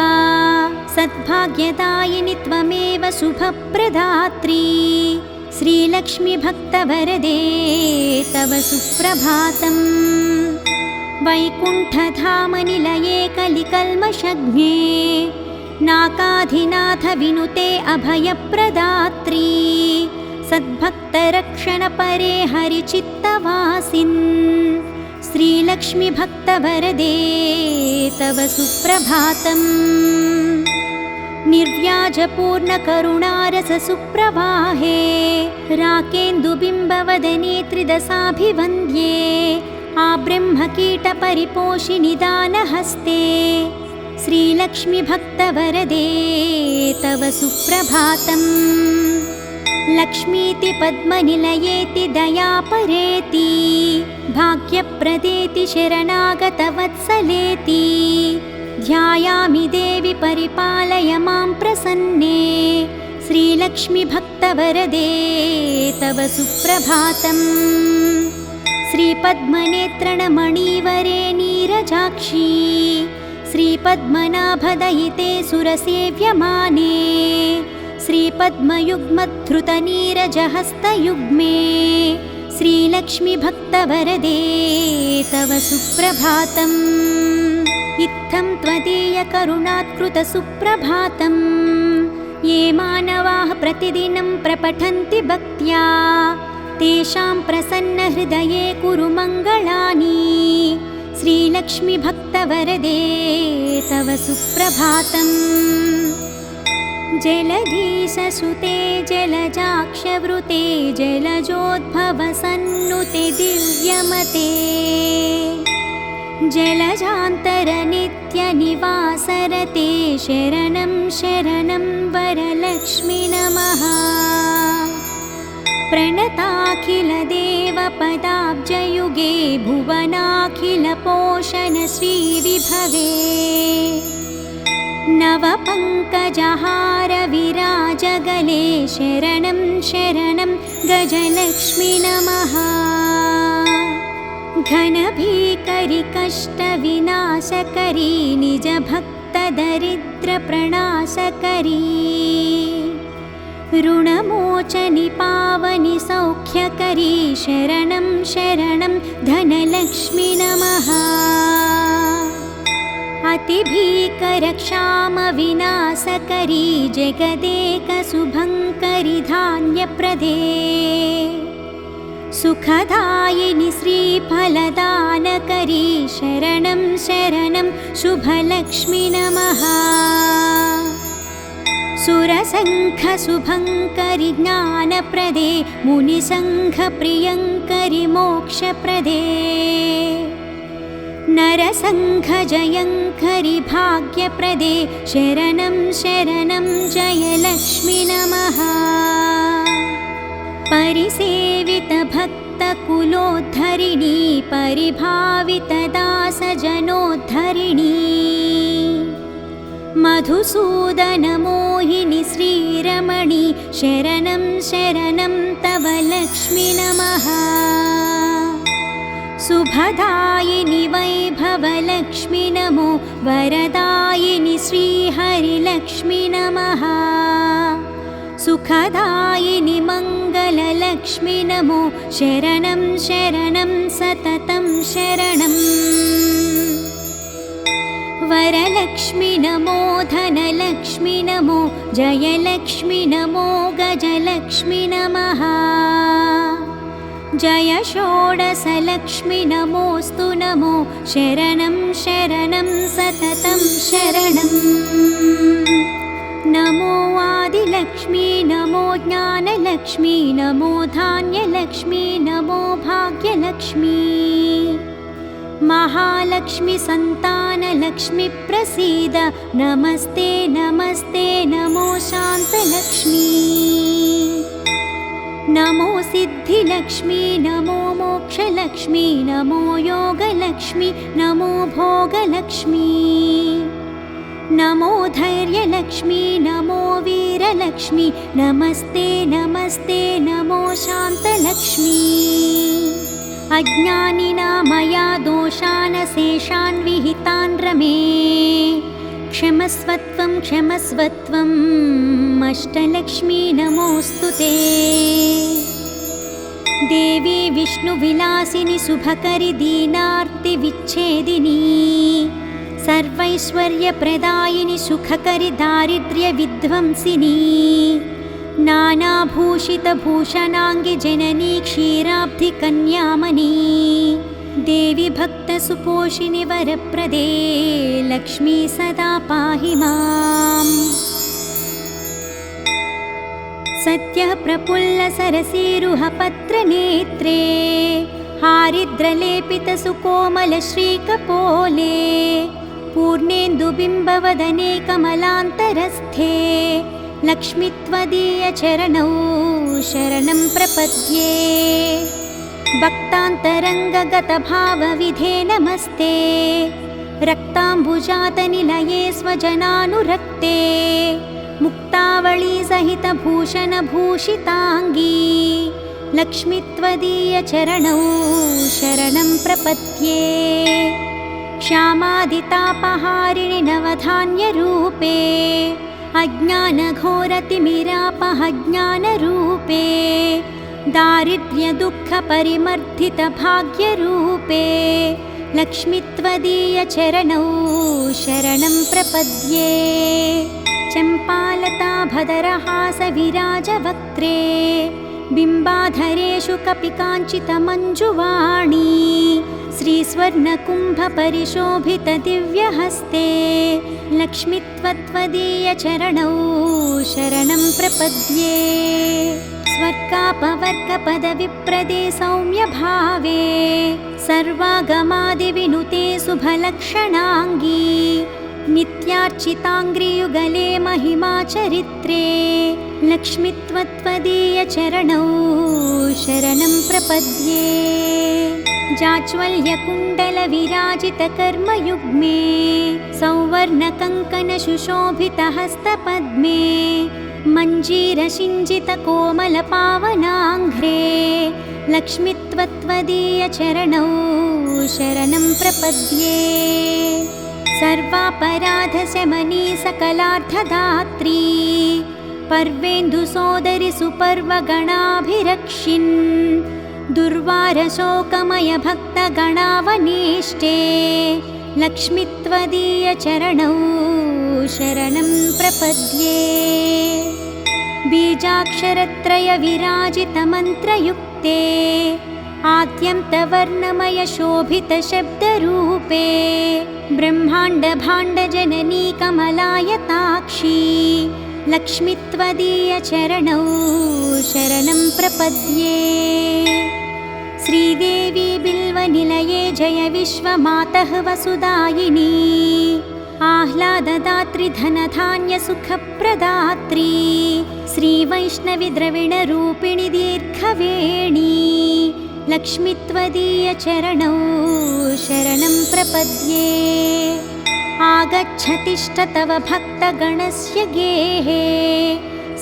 सद्भाग्यदायिनि त्वमेव शुभप्रदात्री श्रीलक्ष्मि भक्तवरदे तव सुप्रभातम् वैकुण्ठधामनिलये कलिकल्मषघ्ने नाकाधिनाथ विनुते अभयप्रदात्री सद्भक्तरक्षणपरे हरिचित्तवासिन् श्रीलक्ष्मि भक्तवरदे तव सुप्रभातम् निर्व्याजपूर्णकरुणारससुप्रवाहे राकेन्दुबिम्बवदने त्रिदशाभिवन्द्ये आब्रह्मकीटपरिपोषिनि दानहस्ते श्रीलक्ष्मि भक्तवरदे तव सुप्रभातम् लक्ष्मीति पद्मनिलयेति दयापरेति भाग्यप्रदेति शरणागतवत्सलेति ध्यायामि देवि परिपालय मां प्रसन्ने श्रीलक्ष्मि भक्तवरदे तव सुप्रभातम् श्रीपद्मनेत्रणमणिवरे नीरजाक्षी श्रीपद्मनाभदयिते सुरसेव्यमाने श्रीपद्मयुग्मधृतनीरजहस्तयुग्मे श्रीलक्ष्मि भक्तवरदे तव सुप्रभातम् इत्थं त्वदीयकरुणात्कृतसुप्रभातम् ये मानवाः प्रतिदिनं प्रपठन्ति भक्त्या तेषां प्रसन्नहृदये कुरु मङ्गलानि। श्रीलक्ष्मी भक्तवरदे तव सुप्रभातम्। जलधीशसुते जलजाक्षवृते जलजोद्भवसन्नुते दिव्यमते जलजान्तरनित्यनिवासरते शरणं शरणं वरलक्ष्मी नमः। प्रणताखिलदेवपदाब्जयुगे भुवनाखिलपोषणश्रीविभवे नवपङ्कजहारविराजगले शरणं शरणं गजलक्ष्मी नमः। घनभीकरि कष्टविनाशकरी निजभक्तदरिद्रप्रणाशकरी ऋणमोचनि पावनि सौख्यकरी शरणं शरणं धनलक्ष्मी नमः। अतिभीकरक्षामविनाशकरी जगदेकशुभङ्करि धान्यप्रदे सुखदायिनि श्रीफलदानकरी शरणं शरणं शुभलक्ष्मी नमः। सुरसङ्घशुभङ्करि ज्ञानप्रदे मुनिसङ्घप्रियङ्करि मोक्षप्रदे नरसङ्घजयङ्करि भाग्यप्रदे शरणं शरणं जयलक्ष्मी नमः। परिसेवितभक्तकुलोद्धरिणी परिभावितदासजनोद्धरिणी मधुसूदनमोहिनि श्रीरमणि शरणं शरणं तव लक्ष्मी नमः। शुभदायिनि वैभवलक्ष्मी नमो वरदायिनि श्रीहरिलक्ष्मी नमः। सुखदायिनि मङ्गललक्ष्मी नमो शरणं शरणं सततं शरणम्। वरलक्ष्मी नमो धनलक्ष्मी नमो जयलक्ष्मी नमो गजलक्ष्मी नमः। जय षोडशलक्ष्मी नमोऽस्तु नमो शरणं शरणं सततं शरणम्। नमो आदिलक्ष्मी नमो ज्ञानलक्ष्मी नमो धान्यलक्ष्मी नमो भाग्यलक्ष्मी महालक्ष्मी संतानलक्ष्मी प्रसीद नमस्ते नमस्ते नमो शान्तलक्ष्मी। नमो सिद्धिलक्ष्मी नमो मोक्षलक्ष्मी नमो योगलक्ष्मी नमो भोगलक्ष्मी नमो धैर्यलक्ष्मी नमो वीरलक्ष्मी नमस्ते नमस्ते नमो शान्तलक्ष्मी। अज्ञानिना मया दोषानशेषान् विहितान् रमे क्षमस्वत्वं क्षमस्वत्वम् अष्टलक्ष्मी नमोऽस्तु ते। देवी विष्णुविलासिनि शुभकरि दीनार्तिविच्छेदिनी सर्वैश्वर्यप्रदायिनि सुखकरि दारिद्र्यविध्वंसिनी नानाभूषितभूषणाङ्गि जननी क्षीराब्धिकन्यामणी देवी भक्तसुपोषिणि वरप्रदे लक्ष्मी सदा पाहि माम्। सत्यः प्रफुल्लसरसीरुहपत्रनेत्रे हारिद्रलेपितसुकोमलश्रीकपोले पूर्णेन्दुबिम्बवदने कमलान्तरस्थे लक्ष्मी त्वदीयचरणौ शरणं प्रपद्ये। भक्तान्तरङ्गगतभावविधे नमस्ते रक्ताम्बुजातनिलये स्वजनानुरक्ते मुक्तावळी सहितभूषणभूषिताङ्गी लक्ष्मी त्वदीयचरणौ शरणं प्रपद्ये। क्षामादितापहारिणि नवधान्यरूपे अज्ञानघोरतिमिरापहज्ञानरूपे दारिद्र्यदुःखपरिमर्दितभाग्यरूपे लक्ष्मी त्वदीयचरणौ शरणं प्रपद्ये। चम्पालता भदरहासविराजवक्त्रे बिम्बाधरेषु कपिकाञ्चितमञ्जुवाणी श्रीस्वर्णकुम्भपरिशोभितदिव्यहस्ते लक्ष्मीत्वदीयचरणौ शरणं प्रपद्ये। स्वर्गापवर्गपदविप्रदे सौम्यभावे सर्वागमादिविनुते शुभलक्षणाङ्गी नित्यार्चिताङ्घ्रियुगले महिमाचरित्रे लक्ष्मीत्वदीयचरणौ शरणं प्रपद्ये। जाज्वल्यकुण्डलविराजितकर्मयुग्मे सौवर्णकङ्कणसुशोभितहस्तपद्मे मञ्जीरसिञ्जितकोमलपावनाङ्घ्रे लक्ष्मीत्वदीयचरणौ शरणं प्रपद्ये। सर्वापराधशमनी सकलार्थदात्री पर्वेन्दुसोदरि सुपर्वगणाभिरक्षिन् दुर्वारशोकमयभक्तगणावनेष्टे लक्ष्मीत्वदीयचरणौ शरणं प्रपद्ये। बीजाक्षरत्रयविराजितमन्त्रयुक्ते आद्यन्तवर्णमयशोभितशब्दरूपे ब्रह्माण्डभाण्डजननी कमलायताक्षी लक्ष्मीत्वदीयचरणौ शरणं प्रपद्ये। श्रीदेवी बिल्वनिलये जय विश्वमातः वसुदायिनी आह्लाददात्री धनधान्यसुखप्रदात्री श्रीवैष्णवी द्रविणरूपिणी दीर्घवेणी लक्ष्मीत्वदीयचरणौ शरणं प्रपद्ये। आगच्छतिष्ठ तव भक्तगणस्य गेहे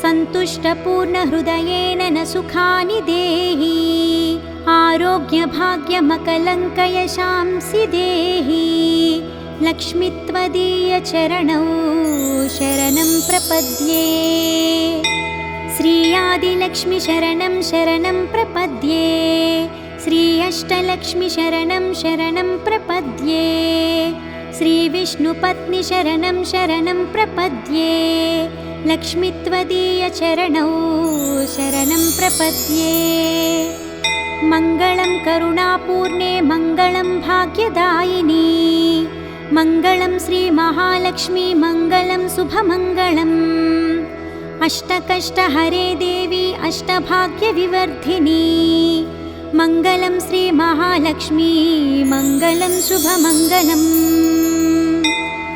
सन्तुष्टपूर्णहृदयेन न सुखानि देहि आरोग्यभाग्यमकलङ्कयशांसि देहि लक्ष्मीत्वदीयचरणौ शरणं प्रपद्ये। श्री आदिलक्ष्मी शरणं शरणं प्रपद्ये। श्री अष्टलक्ष्मी शरणं शरणं प्रपद्ये। श्री विष्णुपत्नी शरणं शरणं प्रपद्ये लक्ष्मीत्वदीयचरणौ शरणं प्रपद्ये। मङ्गलं करुणापूर्णे मङ्गलं भाग्यदायिनी मङ्गलं श्रीमहालक्ष्मी मङ्गलं शुभमङ्गलम् अष्टकष्टहरे देवी अष्टभाग्यविवर्धिनी मङ्गलं श्रीमहालक्ष्मी मङ्गलं शुभमङ्गलम्।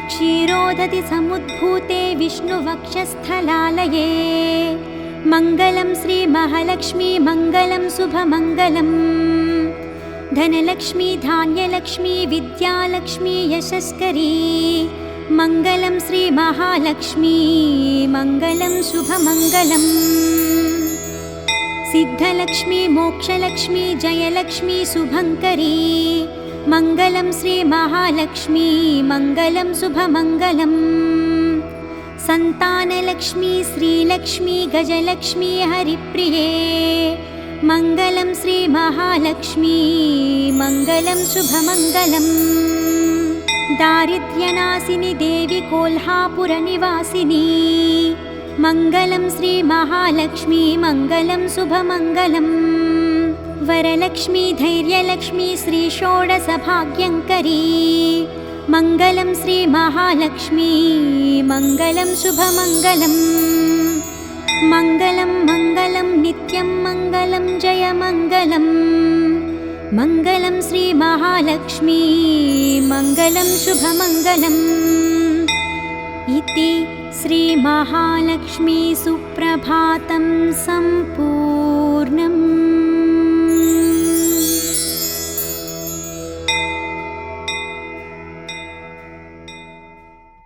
क्षीरोदधि समुद्भूते विष्णुवक्षस्थलालये मङ्गलं श्रीमहालक्ष्मी मङ्गलं शुभमङ्गलम्। धनलक्ष्मी धान्यलक्ष्मी विद्यालक्ष्मी यशस्करी मङ्गलं श्रीमहालक्ष्मी मङ्गलं शुभमङ्गलम्। सिद्धलक्ष्मी मोक्षलक्ष्मी जयलक्ष्मी शुभङ्करी मङ्गलं श्रीमहालक्ष्मी मङ्गलं शुभमङ्गलम्। सन्तानलक्ष्मी श्रीलक्ष्मी गजलक्ष्मी हरिप्रिये मङ्गलं श्रीमहालक्ष्मी मङ्गलं शुभमङ्गलम्। दारिद्र्यनाशिनी देवी कोल्हापुरनिवासिनी मङ्गलं श्रीमहालक्ष्मी मङ्गलं शुभमङ्गलम्। वरलक्ष्मी धैर्यलक्ष्मी श्रीषोडशभाग्यङ्करी मङ्गलं श्रीमहालक्ष्मी मङ्गलं शुभमङ्गलम्। मङ्गलं मङ्गलं नित्यं मङ्गलं जयमङ्गलम् मङ्गलं श्रीमहालक्ष्मी मङ्गलं शुभमङ्गलम्। इति श्रीमहालक्ष्मी सुप्रभातं सम्पूर्णम्।